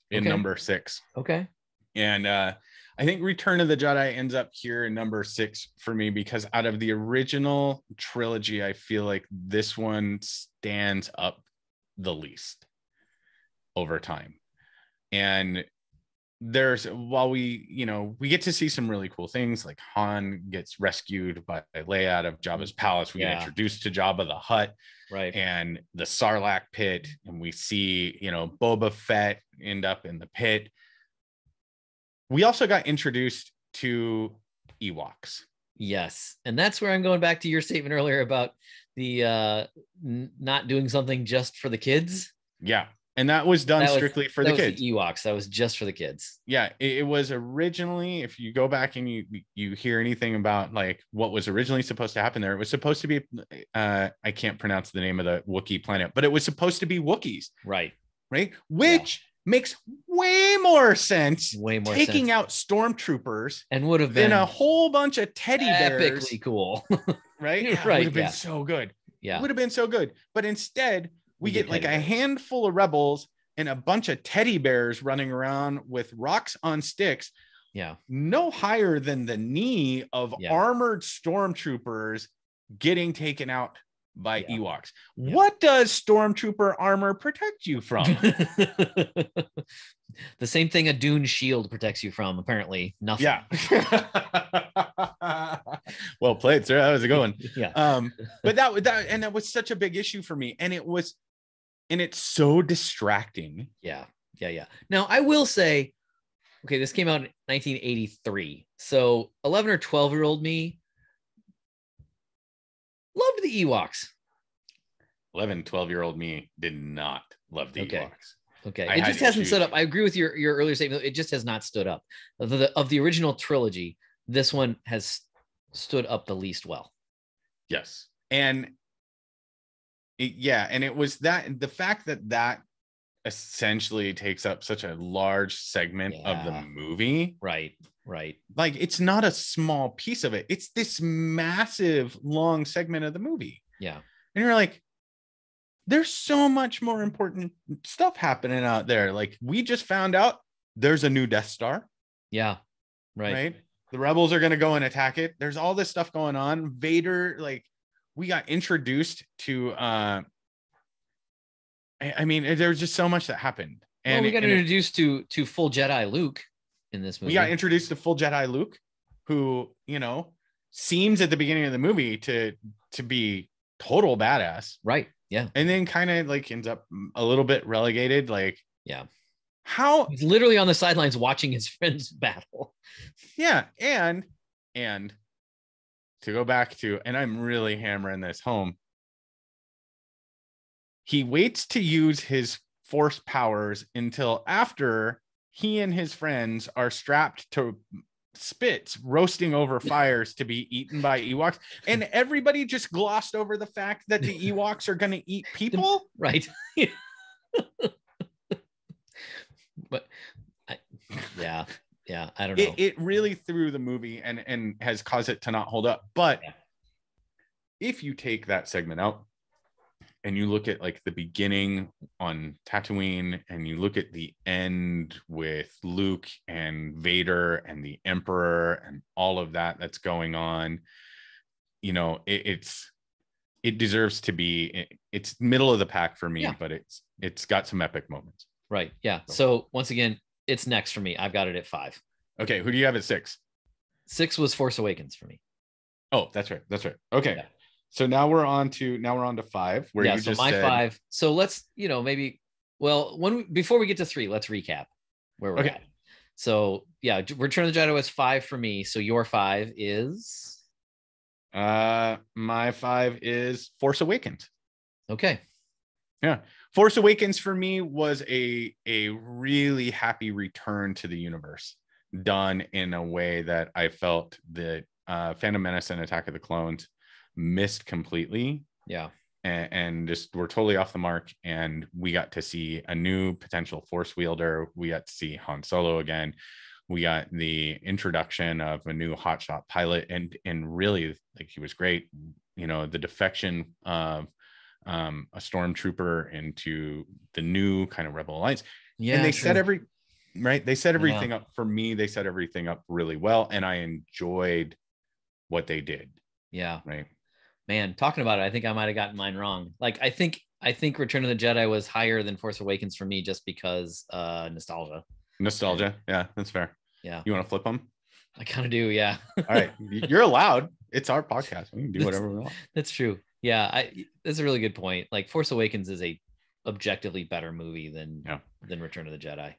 in number 6. Okay. And I think Return of the Jedi ends up here in number 6 for me, because out of the original trilogy, I feel like this one stands up the least over time. And while we get to see some really cool things, like Han gets rescued by Leia out of Jabba's palace. We get introduced to Jabba the Hutt, right, and the Sarlacc pit, and we see Boba Fett end up in the pit. We also got introduced to Ewoks. Yes, and that's where I'm going back to your statement earlier about the not doing something just for the kids. Yeah. And that was done strictly for the kids. The Ewoks. That was just for the kids. Yeah, it was originally, if you go back and you hear anything about like what was originally supposed to happen there, it was supposed to be, I can't pronounce the name of the Wookiee planet, but it was supposed to be Wookiees. Right. Which makes way more sense. Taking out stormtroopers and would have been than a whole bunch of teddy bears. Epically cool. Right? Yeah, right. Would have been so good. Yeah. It would have been so good. But instead, we get like a handful of rebels and a bunch of teddy bears running around with rocks on sticks. Yeah. No higher than the knee of armored stormtroopers getting taken out by Ewoks. Yeah. What does stormtrooper armor protect you from? The same thing a Dune shield protects you from, apparently. Nothing. Yeah. Well played, sir. That was a good one. Yeah. But that was such a big issue for me. And it's so distracting. Yeah. Now, I will say, okay, this came out in 1983. So 11 or 12-year-old me loved the Ewoks. 11, 12-year-old me did not love the Ewoks. Okay. It just hasn't stood up. I agree with your earlier statement. It just has not stood up. Of the original trilogy, this one has stood up the least well. Yes. And it was the fact that essentially takes up such a large segment of the movie. Right. Like, it's not a small piece of it. It's this massive long segment of the movie. Yeah. And you're like, there's so much more important stuff happening out there. Like, we just found out there's a new Death Star. Yeah. Right. The rebels are going to go and attack it. There's all this stuff going on. Vader, like, we got introduced to, I mean, there's just so much that happened. And we got introduced to full Jedi Luke in this movie. We got introduced to full Jedi Luke, who, seems at the beginning of the movie to be total badass. Right. Yeah. And then kind of like ends up a little bit relegated. Like, yeah. How he's literally on the sidelines watching his friends battle. Yeah. And to go back to, and I'm really hammering this home, he waits to use his force powers until after he and his friends are strapped to spits roasting over fires to be eaten by Ewoks, and everybody just glossed over the fact that the Ewoks are going to eat people. Right. But I don't know. It really threw the movie and has caused it to not hold up. But if you take that segment out and you look at like the beginning on Tatooine and you look at the end with Luke and Vader and the Emperor and all of that that's going on, you know, it deserves to be, it's middle of the pack for me, but it's got some epic moments. Right. Yeah. So once again, it's next for me. I've got it at 5. Okay. Who do you have at 6? 6 was Force Awakens for me. Oh, that's right. Okay. Yeah. So now we're on to 5, where you just my said 5. So let's, maybe, before we get to 3, let's recap where we're at. So yeah, Return of the Jedi was 5 for me. So your 5 is? My 5 is Force Awakens. Okay. Yeah. Force Awakens for me was a really happy return to the universe, done in a way that I felt that Phantom Menace and Attack of the Clones missed completely. Yeah. And just were totally off the mark. And we got to see a new potential Force wielder. We got to see Han Solo again. We got the introduction of a new hotshot pilot, and really, like, he was great. You know, the defection of a stormtrooper into the new kind of Rebel Alliance. Yeah, and they set everything up for me. They set everything up really well, and I enjoyed what they did. Yeah. Right. Man, talking about it, I think I might have gotten mine wrong. Like, I think Return of the Jedi was higher than Force Awakens for me, just because nostalgia. Yeah, that's fair. Yeah. You want to flip them? I kind of do. Yeah. All right. You're allowed. It's our podcast. We can do whatever we want. That's true. Yeah. That's a really good point. Like, Force Awakens is a objectively better movie than Return of the Jedi.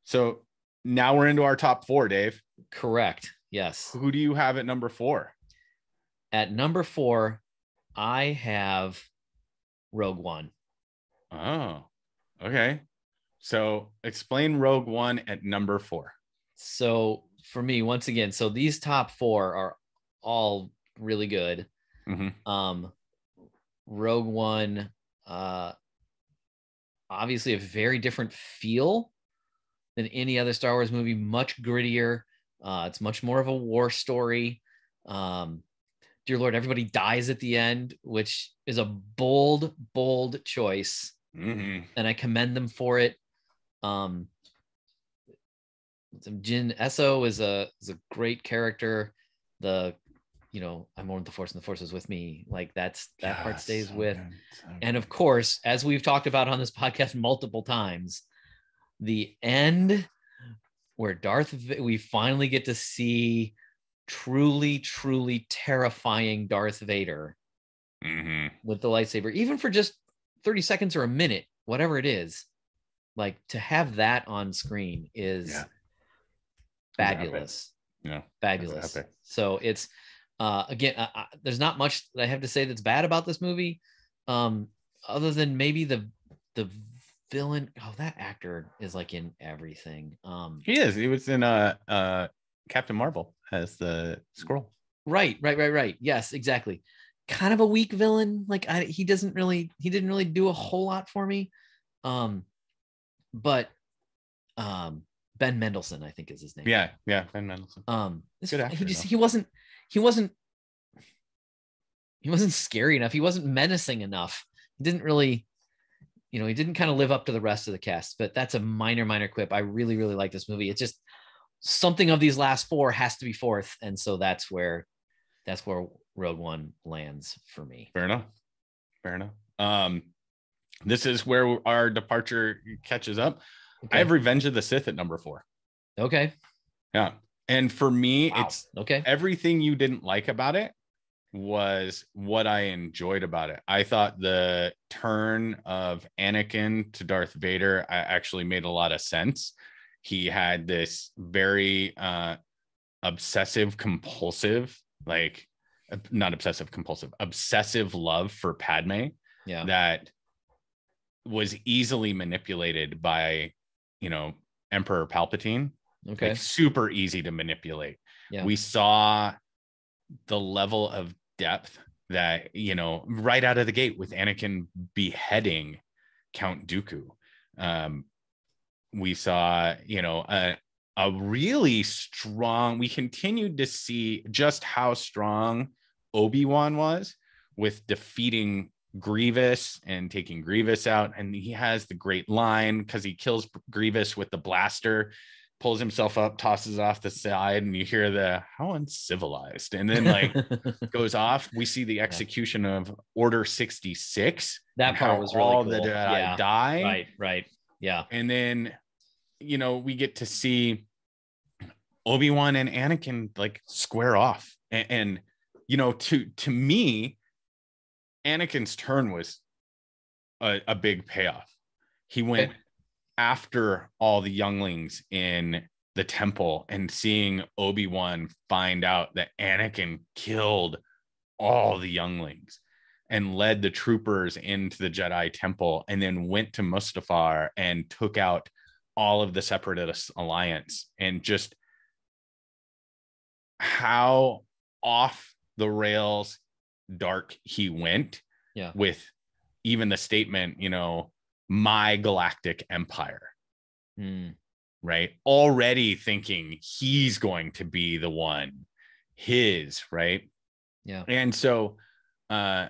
So now we're into our top 4, Dave. Correct. Yes. Who do you have at number 4? At number 4, I have Rogue One. Oh, okay. So explain Rogue One at number 4. So for me, once again, so these top 4 are all really good. Mm-hmm. Rogue One, obviously a very different feel than any other Star Wars movie, much grittier. It's much more of a war story. Dear Lord, everybody dies at the end, which is a bold choice. Mm-hmm. And I commend them for it. Jin Esso is a great character. I'm more with the Force and the Force is with me. Like, that part stays with. And of course, as we've talked about on this podcast multiple times, the end where we finally get to see truly terrifying Darth Vader with the lightsaber, even for just 30 seconds or a minute, whatever it is. Like, to have that on screen is fabulous. Yeah, fabulous. So it's again, there's not much that I have to say that's bad about this movie, other than maybe the villain. Oh, that actor is like in everything. He is. He was in Captain Marvel as the Skrull. Right. Yes, exactly. Kind of a weak villain. Like, he didn't really do a whole lot for me. But Ben Mendelsohn, I think is his name. Yeah, Ben Mendelsohn. Good actor, he wasn't scary enough. He wasn't menacing enough. He didn't really, he didn't kind of live up to the rest of the cast. But that's a minor quip. I really like this movie. It's just something of these last 4 has to be 4th, and so that's where Rogue One lands for me. Fair enough. This is where our departure catches up. Okay. I have Revenge of the Sith at number 4. Okay. Yeah. And for me, it's everything you didn't like about it was what I enjoyed about it. I thought the turn of Anakin to Darth Vader actually made a lot of sense. He had this very obsessive compulsive love for Padme that was easily manipulated by Emperor Palpatine. Okay. Like, super easy to manipulate. Yeah. We saw the level of depth that right out of the gate with Anakin beheading Count Dooku. We saw a really strong, we continued to see just how strong Obi-Wan was with defeating Grievous and taking Grievous out. And he has the great line because he kills Grievous with the blaster, pulls himself up, tosses it off the side, and you hear the how uncivilized, and then like goes off. We see the execution of Order 66. That part was really all cool. the Jedi die. Right. Yeah. And then, we get to see Obi-Wan and Anakin like square off. And to me, Anakin's turn was a big payoff. He went after all the younglings in the temple, and seeing Obi-Wan find out that Anakin killed all the younglings and led the troopers into the Jedi temple, and then went to Mustafar and took out all of the Separatist alliance, and just how off the rails dark he went with even the statement, my galactic empire, right? Already thinking he's going to be the one, right? Yeah. And so, for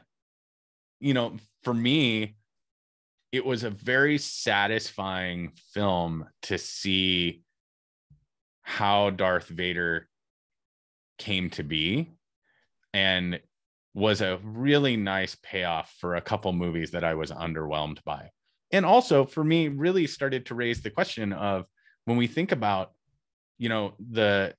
me, it was a very satisfying film to see how Darth Vader came to be, and was a really nice payoff for a couple movies that I was underwhelmed by. And also for me, really started to raise the question of, when we think about, the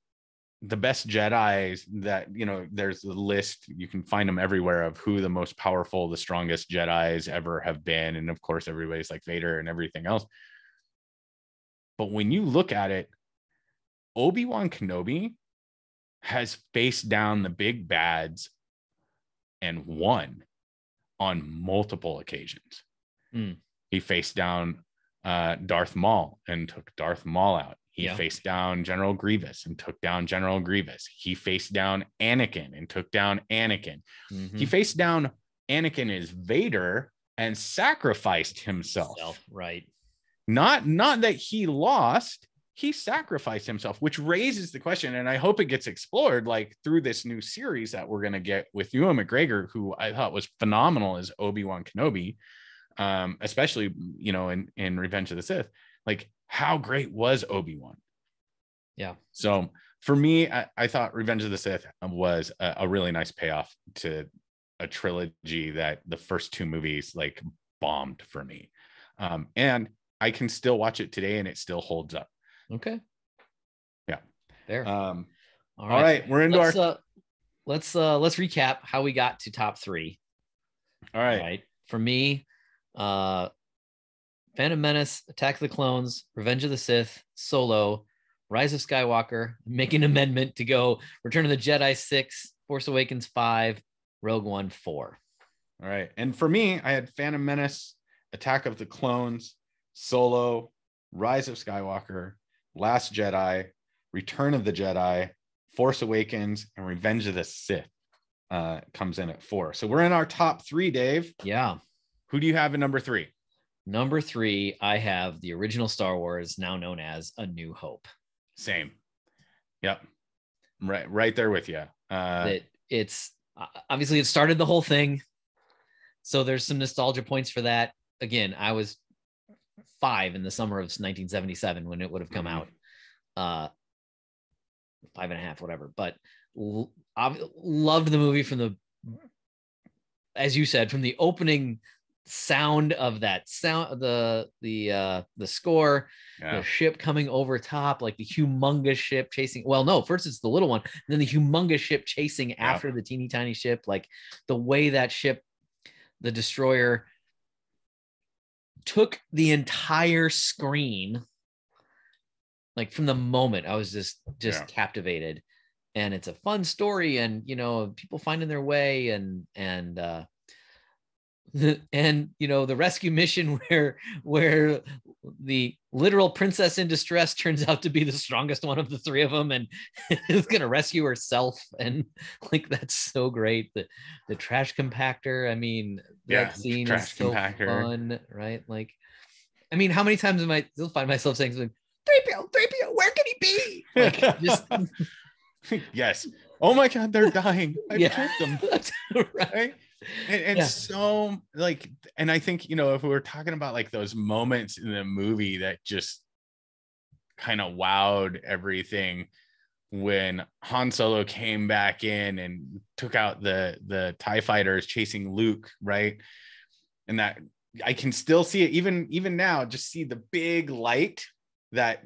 best Jedis that, there's a list, you can find them everywhere, of who the most powerful, the strongest Jedis ever have been. And of course, everybody's like Vader and everything else. But when you look at it, Obi-Wan Kenobi has faced down the big bads and won on multiple occasions. He faced down Darth Maul and took Darth Maul out. He faced down General Grievous and took down General Grievous. He faced down Anakin and took down Anakin. He faced down Anakin as Vader and sacrificed himself. Right. Not that he lost, he sacrificed himself, which raises the question, and I hope it gets explored like through this new series that we're going to get with Ewan McGregor, who I thought was phenomenal as Obi-Wan Kenobi, especially, in Revenge of the Sith. Like, how great was Obi-Wan? Yeah. So for me, I thought Revenge of the Sith was a really nice payoff to a trilogy that the first two movies like bombed for me. And I can still watch it today and it still holds up. Okay. Yeah. There. All right. We're into let's recap how we got to top three. All right. For me, Phantom Menace, Attack of the Clones, Revenge of the Sith, Solo, Rise of Skywalker, make an amendment to go Return of the Jedi 6, Force Awakens 5, Rogue One 4. All right. And for me, I had Phantom Menace, Attack of the Clones, Solo, Rise of Skywalker, Last Jedi, Return of the Jedi, Force Awakens, and Revenge of the Sith comes in at 4. So we're in our top 3, Dave. Yeah. Who do you have in number 3? Number 3, I have the original Star Wars, now known as A New Hope. Same. Yep. Right there with you. It's obviously it started the whole thing. So there's some nostalgia points for that. Again, I was 5 in the summer of 1977 when it would have come out. 5.5, whatever. But I loved the movie from as you said, from the opening sound of that sound, the score, the ship coming over top, like the humongous ship chasing. Well, no, first it's the little one, and then the humongous ship chasing after the teeny tiny ship. Like the way that ship, the destroyer, took the entire screen. Like from the moment, I was just captivated, and it's a fun story, and people finding their way, and the rescue mission where the literal princess in distress turns out to be the strongest one of the 3 of them and is going to rescue herself, and like that's so great. The trash compactor, I mean, that scene is so fun, right? Like, I mean, how many times am I still find myself saying something, 3PO, where can he be? Like, just yes. Oh my god, they're dying. I killed them. Right. And so like, and I think, you know, if we were talking about like those moments in the movie that just kind of wowed everything, when Han Solo came back in and took out the TIE fighters chasing Luke, right? And that I can still see it even now, just see the big light that,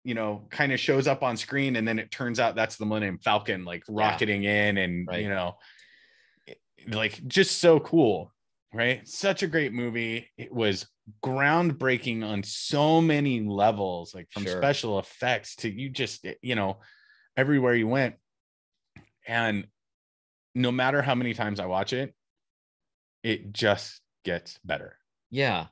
you know, kind of shows up on screen, and then it turns out that's the Millennium Falcon like rocketing in, and you know, like just so cool, right? Such a great movie. It was groundbreaking on so many levels, like from special effects to you just, you know, everywhere you went. And no matter how many times I watch it, it just gets better. Yeah.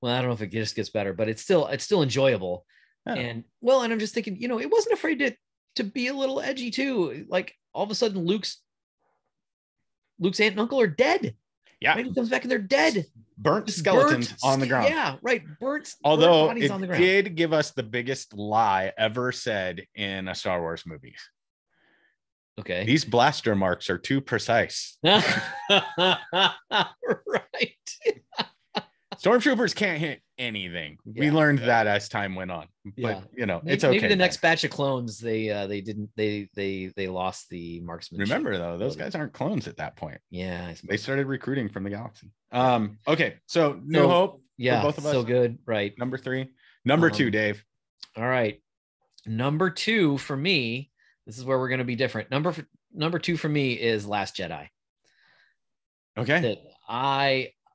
Well, I don't know if it just gets better, but it's still enjoyable. Yeah. And well, and I'm just thinking, you know, it wasn't afraid to be a little edgy too. Like all of a sudden Luke's aunt and uncle are dead. Yeah. Right? He comes back and they're dead. Burnt skeletons on the ground. Yeah, right. Although bodies it on the ground. Did give us the biggest lie ever said in a Star Wars movie. Okay. These blaster marks are too precise. Right. Stormtroopers can't hit anything. We learned that as time went on. But you know, it's okay. Maybe the next batch of clones, they lost the marksmanship. Remember though, those guys aren't clones at that point. Yeah. They started recruiting from the galaxy. Okay, so New Hope. Yeah, for both of us. So good. Right. Number 3. Number 2, Dave. All right. Number 2 for me. This is where we're going to be different. Number 2 for me is Last Jedi. Okay.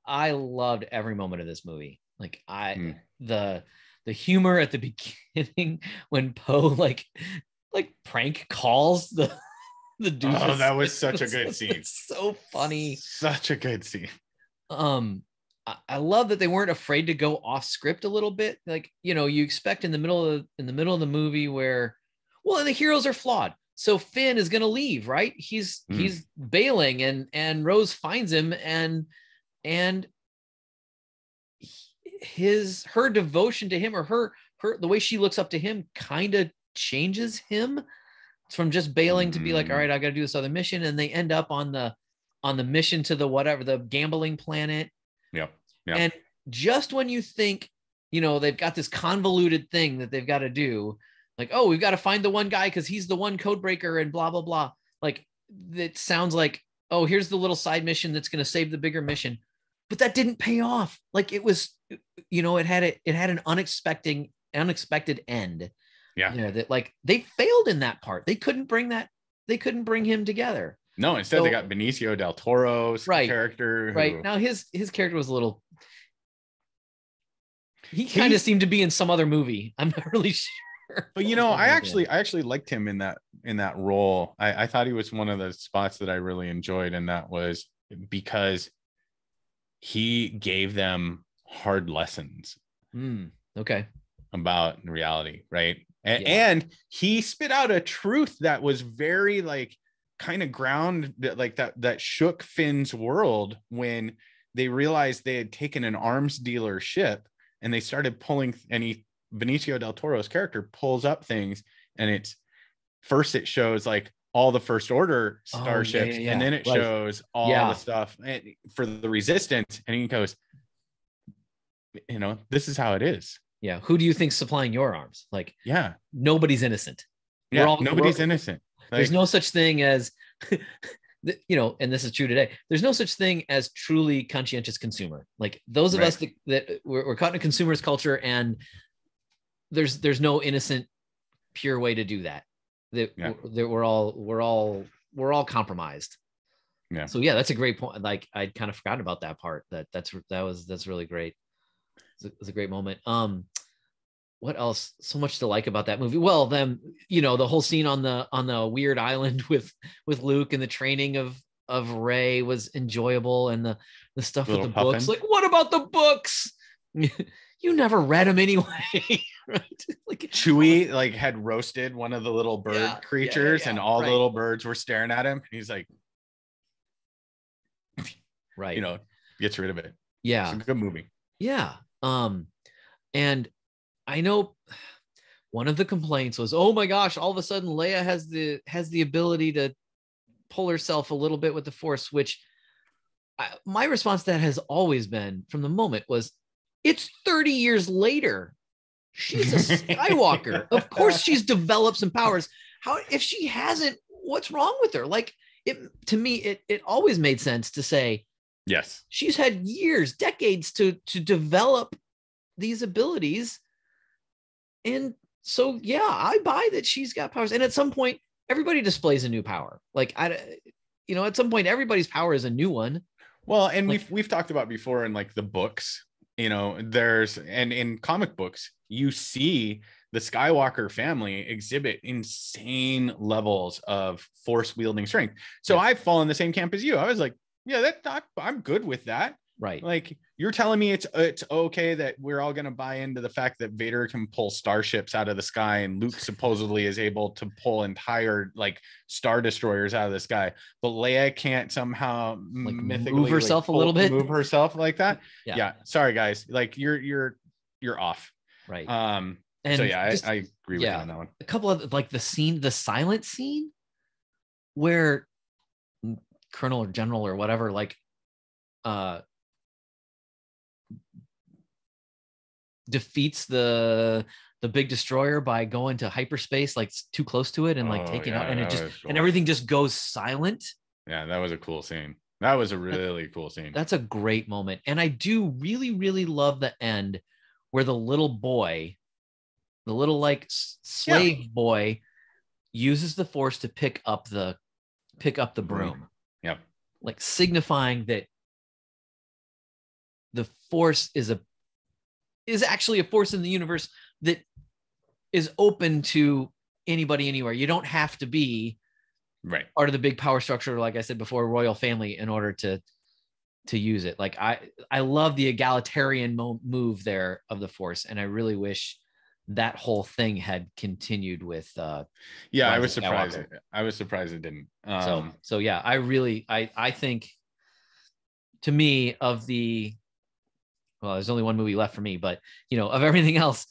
I loved every moment of this movie. Like the humor at the beginning when Poe like prank calls the doofus. Oh, that was such a good scene. It's so funny. Such a good scene. I love that they weren't afraid to go off script a little bit. Like, you know, you expect in the middle of the movie where, well, the heroes are flawed. So Finn is going to leave, right? He's bailing and Rose finds him and her devotion to him, or her the way she looks up to him kind of changes him from just bailing to be like, all right, I got to do this other mission. And they end up on the mission to the gambling planet. Yep. And just when you think, you know, they've got this convoluted thing that they've got to do, like, oh, we've got to find the one guy because he's the one code breaker and blah, blah, blah. Like, it sounds like, oh, here's the little side mission that's going to save the bigger mission. But that didn't pay off. Like, it was, you know, it had an unexpected end. Yeah. You know, that like they failed in that part. They couldn't bring him together. No, instead they got Benicio del Toro's character. Right. Now his character was a little, he kind of seemed to be in some other movie. I'm not really sure. But you know, I actually liked him in that role. I thought he was one of the spots that I really enjoyed, and that was because he gave them hard lessons. Okay. About reality, right? And he spit out a truth that was very like kind of ground like that shook Finn's world when they realized they had taken an arms dealer ship and they started pulling, and Benicio del Toro's character pulls up things, and it shows like all the First Order starships, and then it shows all the stuff for the Resistance, and he goes, you know, this is how it is. Yeah. Who do you think's supplying your arms? Like, nobody's innocent. Nobody's innocent. Like, there's no such thing as, you know, and this is true today. There's no such thing as truly conscientious consumer. Like those of us that we're caught in a consumerist culture, and there's no innocent, pure way to do that. We're all compromised. Yeah. So that's a great point. Like I'd kind of forgotten about that part. That's really great. It was a great moment. What else? So much to like about that movie. Well, then, you know, the whole scene on the weird island with Luke and the training of Rey was enjoyable, and the stuff with the books. Like, what about the books? You never read them anyway, right? Like Chewie like had roasted one of the little bird creatures, and all the little birds were staring at him. He's like, right, you know, gets rid of it. Yeah, it's a good movie. Yeah. And I know one of the complaints was, oh my gosh, all of a sudden Leia has the ability to pull herself a little bit with the Force, which my response to that has always been from the moment was, it's 30 years later. She's a Skywalker. Of course she's developed some powers. How, if she hasn't, what's wrong with her? Like, it, to me, it always made sense to say, yes, she's had years, decades to develop these abilities. And so, yeah, I buy that she's got powers. And at some point, everybody displays a new power. Like, at some point, everybody's power is a new one. Well, and we've talked about before in like the books, there's, and in comic books, you see the Skywalker family exhibit insane levels of force wielding strength. So I fall in the same camp as you. I was like, yeah, I'm good with that. Right. Like, you're telling me it's okay that we're all going to buy into the fact that Vader can pull starships out of the sky and Luke supposedly is able to pull entire like star destroyers out of the sky, but Leia can't somehow like mythically move herself a little bit, move herself like that. Yeah. Sorry guys. Like you're off. Right. And so yeah, I agree with you on that one. A couple of like the silent scene where Colonel or General or whatever, like, defeats the big destroyer by going to hyperspace, like too close to it and like taking out, and and everything just goes silent. Yeah, that was a cool scene. That was a really cool scene. That's a great moment. And I do really, really love the end where the little boy, the little like slave boy, uses the force to pick up the broom. Yep. Like signifying that the force is actually a force in the universe that is open to anybody anywhere. You don't have to be part of the big power structure, like I said before, royal family, in order to use it. Like I love the egalitarian move there of the force, and I really wish that whole thing had continued with I was surprised. I was surprised it didn't. So yeah, I think, to me, of well, there's only one movie left for me, but of everything else,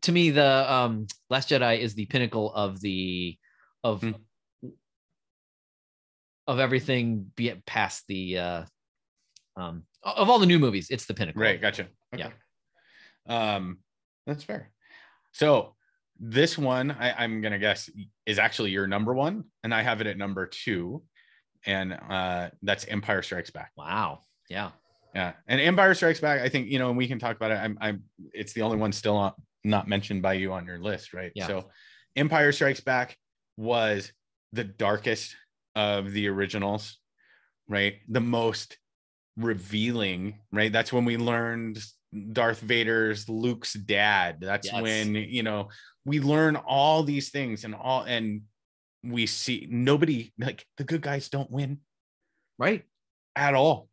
to me, the Last Jedi is the pinnacle of everything past the of all the new movies. It's the pinnacle. Right. Gotcha. Okay. Yeah. That's fair. So this one, I'm going to guess, is actually your number one, and I have it at number 2, and that's Empire Strikes Back. Wow. Yeah. Yeah. And Empire Strikes Back, I think, and we can talk about it. It's the only one still not mentioned by you on your list, right? Yeah. So Empire Strikes Back was the darkest of the originals, right? The most revealing, right? That's when we learned Darth Vader's Luke's dad. That's when, we learn all these things, and we see nobody, like, the good guys don't win, right? At all.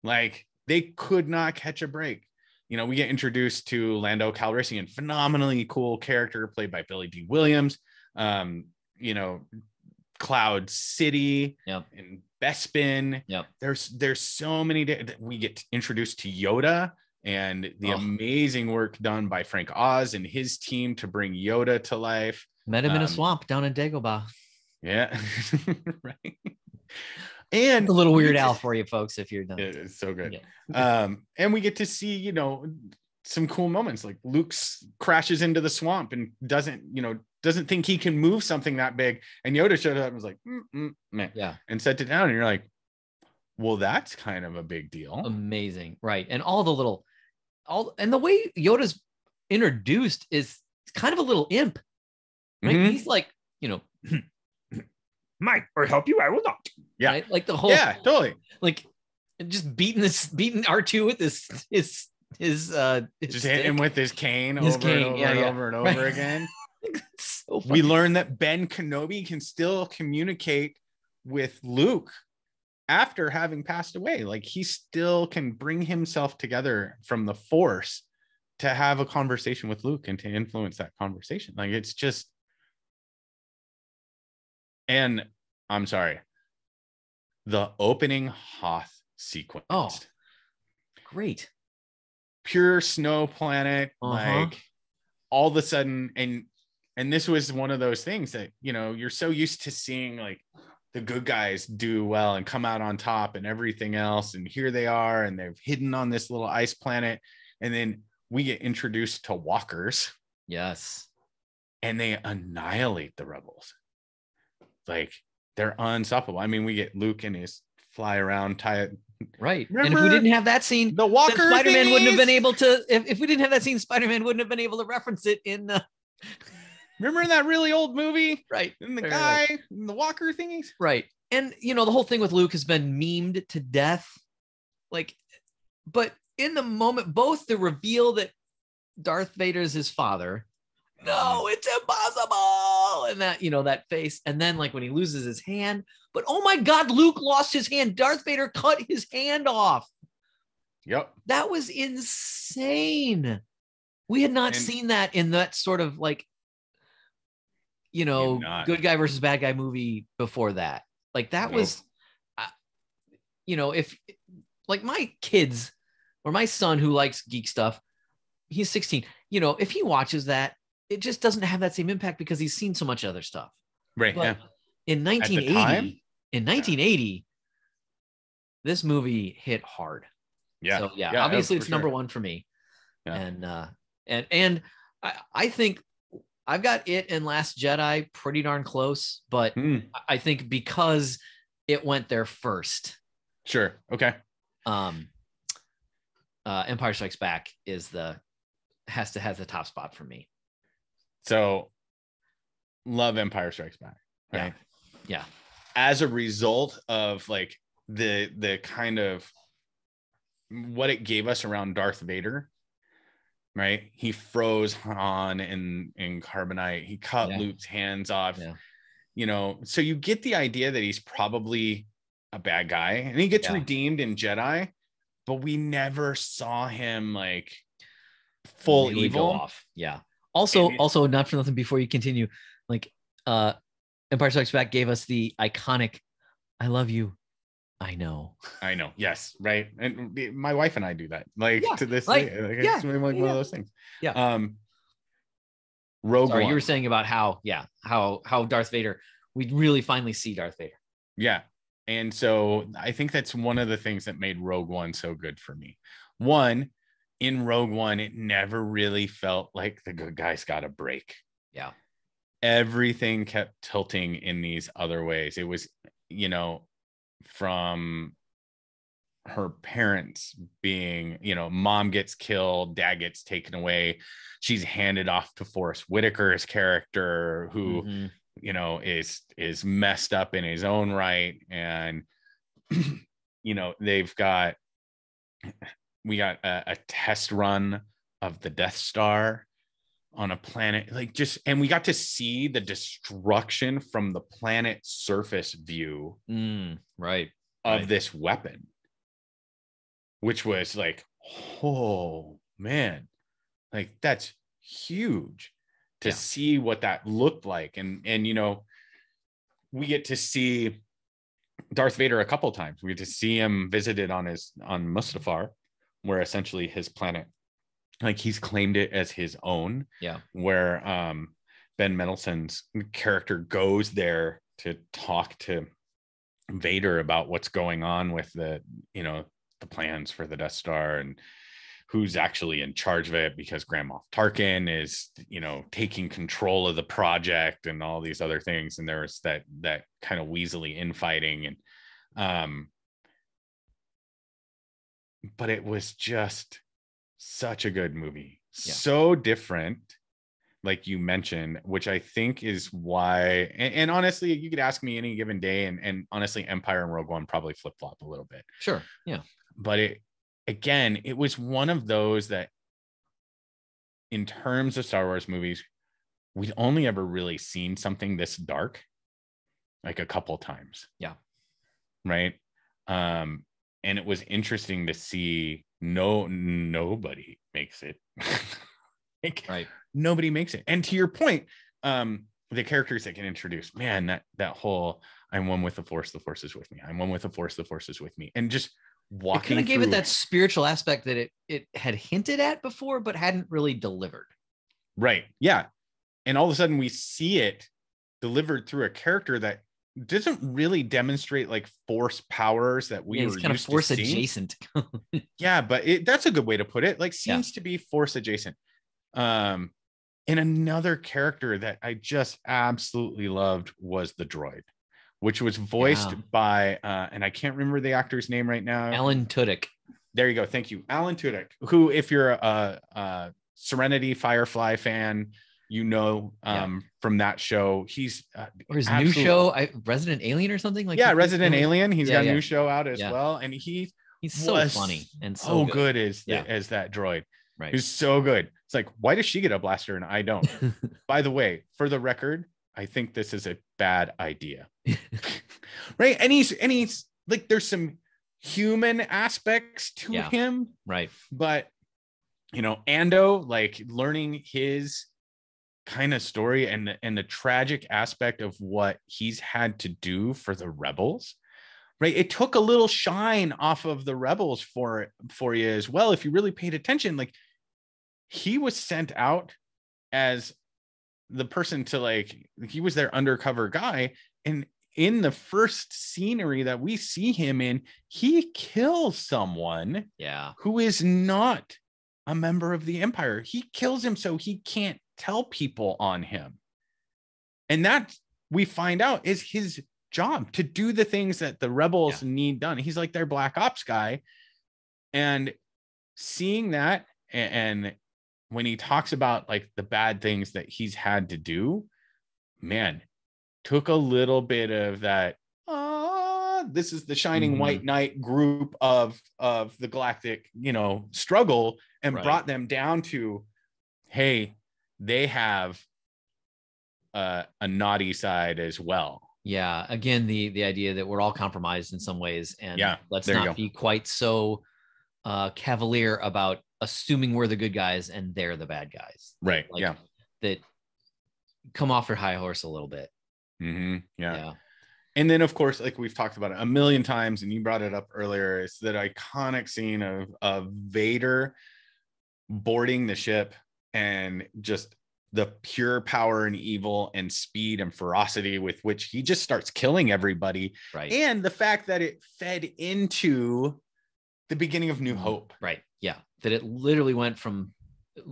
Like, they could not catch a break. We get introduced to Lando Calrissian, phenomenally cool character played by Billy D. Williams. Cloud City, and Bespin. Yep. There's so many. We get introduced to Yoda and the amazing work done by Frank Oz and his team to bring Yoda to life. Met him in a swamp down in Dagobah. Yeah. Right. And a little Weird Al for you folks if you're done. It's so good. Yeah. And we get to see, some cool moments, like Luke crashes into the swamp and doesn't think he can move something that big, and Yoda showed up and was like, man, and set it down, and you're like, well, that's kind of a big deal. Amazing. Right. And and the way Yoda's introduced is kind of a little imp, right? Mm-hmm. He's like, might or help you, I will not. Yeah. Right? Like the whole, totally. Like just beating R2 with his just hit him with his cane over and over again. So we learn that Ben Kenobi can still communicate with Luke after having passed away. Like, he still can bring himself together from the Force to have a conversation with Luke and to influence that conversation. Like, it's just, and I'm sorry, the opening Hoth sequence. Oh, great. Pure snow planet, like, all of a sudden, and this was one of those things that, you're so used to seeing, like, the good guys do well and come out on top and everything else. And here they are, and they've hidden on this little ice planet. And then we get introduced to walkers. Yes. And they annihilate the rebels. Like, they're unstoppable. I mean, we get Luke and his fly around, tie it. Right. Remember, and if we didn't have that scene, the walker Spider-Man wouldn't have been able to, if we didn't have that scene, Spider-Man wouldn't have been able to reference it in the remember that really old movie? Right. And the guy and the walker thingies. Right. And the whole thing with Luke has been memed to death. Like, but in the moment, both the reveal that Darth Vader is his father, no, it's impossible, and that that face, and then like when he loses his hand, but oh my God, Luke lost his hand. Darth Vader cut his hand off. Yep, that was insane. We had not seen that in that sort of like good guy versus bad guy movie before that. Like that was, if like my kids or my son who likes geek stuff, he's 16. If he watches that, it just doesn't have that same impact because he's seen so much other stuff. Right. But in 1980, this movie hit hard. Yeah. So obviously it's number one for me. Yeah. And I think I've got it and Last Jedi pretty darn close, but I think because it went there first. Sure. Okay. Empire Strikes Back has the top spot for me. So love Empire Strikes Back. Right. Yeah. As a result of like the kind of what it gave us around Darth Vader, right? He froze Han in carbonite. He cut Luke's hands off. Yeah. So you get the idea that he's probably a bad guy, and he gets redeemed in Jedi, but we never saw him like full really evil. Go off. Yeah. Also, not for nothing, before you continue, like Empire Strikes Back gave us the iconic "I love you, I know." Yes. Right. And my wife and I do that to this day. It's one of those things. Yeah. Rogue One. You were saying about how Darth Vader, we really finally see Darth Vader. Yeah. And so I think that's one of the things that made Rogue One so good for me. One, in Rogue One, it never really felt like the good guys got a break. Yeah. Everything kept tilting in these other ways. It was, from her parents being, mom gets killed, dad gets taken away. She's handed off to Forrest Whitaker's character, who, is messed up in his own right. And, we got a test run of the Death Star on a planet, and we got to see the destruction from the planet surface view of this weapon, which was like, oh man, like that's huge to see what that looked like. And we get to see Darth Vader a couple times. We get to see him visited on Mustafar, where essentially his planet, like he's claimed it as his own. Yeah. Where Ben Mendelsohn's character goes there to talk to Vader about what's going on with the plans for the Death Star and who's actually in charge of it, because Grand Moff Tarkin is, taking control of the project and all these other things. And there's that kind of weaselly infighting. And, but it was just such a good movie. Yeah. So different, like you mentioned, which I think is why, and honestly, you could ask me any given day, and honestly, Empire and Rogue One probably flip-flop a little bit. Sure. Yeah. But it was one of those that, in terms of Star Wars movies, we'd only ever really seen something this dark like a couple times. Yeah. Right. And it was interesting to see nobody makes it. Right. Nobody makes it. And to your point, the characters that get introduced, man, that whole "I'm one with the Force is with me. I'm one with the Force is with me." And just walking, it kind of gave it that spiritual aspect that it had hinted at before, but hadn't really delivered. Right. Yeah. And all of a sudden we see it delivered through a character that doesn't really demonstrate like force powers that we he's were kind of used force to seeing. adjacent. Yeah, but that's a good way to put it. Like seems to be force adjacent. And another character that I just absolutely loved was the droid, which was voiced by and I can't remember the actor's name right now. Alan Tudyk. There you go. Thank you, Alan Tudyk. Who, if you're a Serenity Firefly fan, you know from that show. He's or his new show, Resident Alien or something like. Yeah, Resident Alien. He's got a new show out as well, and he's so funny and so good as that droid. Right, he's so good. It's like, why does she get a blaster and I don't? By the way, for the record, I think this is a bad idea. Right, and he's like, there's some human aspects to him, right? But you know, Ando, like learning his kind of story and the tragic aspect of what he's had to do for the rebels, right? It took a little shine off of the rebels for you as well. If you really paid attention, like he was sent out as the person to like, he was their undercover guy. And in the first scenery that we see him in, he kills someone who is not a member of the Empire. He kills him so he can't tell people on him. And that, we find out, is his job, to do the things that the rebels need done. He's like their black ops guy. And seeing that, and when he talks about like the bad things that he's had to do, man, took a little bit of that this is the shining white knight group of the galactic, you know, struggle, and brought them down to, hey, they have a naughty side as well. Yeah, again, the idea that we're all compromised in some ways, and let's not be quite so cavalier about assuming we're the good guys and they're the bad guys. Right. Like, that come off your high horse a little bit. Yeah. And then, of course, like we've talked about it a million times, and you brought it up earlier, it's that iconic scene of Vader boarding the ship, and just the pure power and evil and speed and ferocity with which he just starts killing everybody. Right. And the fact that it fed into the beginning of New Hope. Right. Yeah. That it literally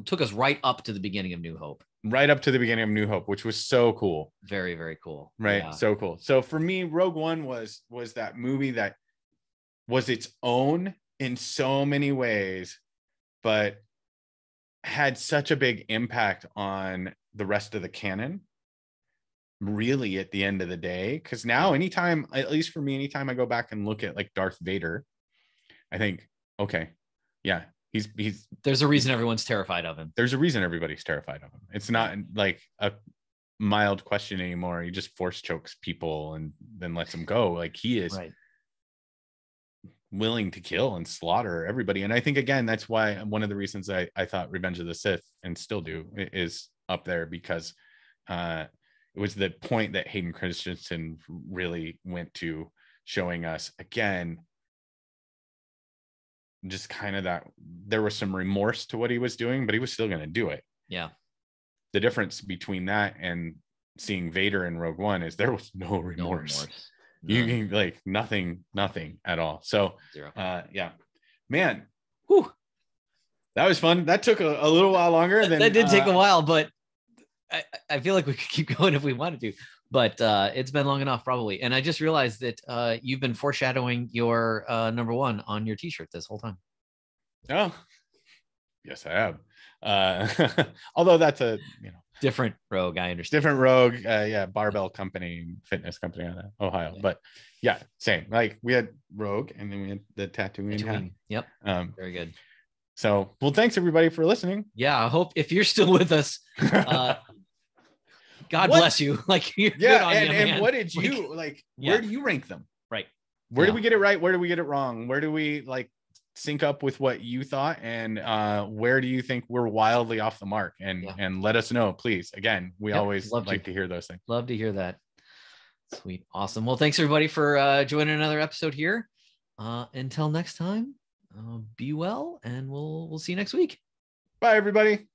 took us right up to the beginning of New Hope. Right up to the beginning of New Hope, which was so cool. Very, very cool. Right. Yeah. So cool. So for me, Rogue One was that movie that was its own in so many ways, but had such a big impact on the rest of the canon, really, at the end of the day. Because now, anytime, at least for me, anytime I go back and look at like Darth Vader, I think, okay, yeah, he's there's a reason everyone's terrified of him. There's a reason everybody's terrified of him. It's not like a mild question anymore. He just force chokes people and then lets them go. Like, he is willing to kill and slaughter everybody. And I think, again, that's why one of the reasons I thought Revenge of the Sith, and still do, is up there, because it was the point that Hayden Christensen really went to, showing us again just kind of that there was some remorse to what he was doing, but he was still going to do it. Yeah. The difference between that and seeing Vader in Rogue One is there was no remorse. You like nothing at all. So yeah, man, whew, that was fun. That took a little while longer than that did take a while, but I feel like we could keep going if we wanted to, but it's been long enough probably. And I just realized that you've been foreshadowing your number one on your t-shirt this whole time. Oh, yes, I have. Although that's a, different Rogue, I understand. Different Rogue, barbell company, fitness company out of Ohio. Yeah. But yeah, same. Like, we had Rogue, and then we had the Tatooine. Yep. Very good. So, well, thanks everybody for listening. Yeah, I hope if you're still with us, God bless you. Like, you're good on you, man. And what did you where do you rank them? Right. Where do we get it right? Where do we get it wrong? Where do we sync up with what you thought, and where do you think we're wildly off the mark? And let us know, please. Again, we always like to hear those things. Love to hear that. Sweet. Awesome. Well, thanks everybody for joining another episode here. Until next time, be well, and we'll see you next week. Bye, everybody.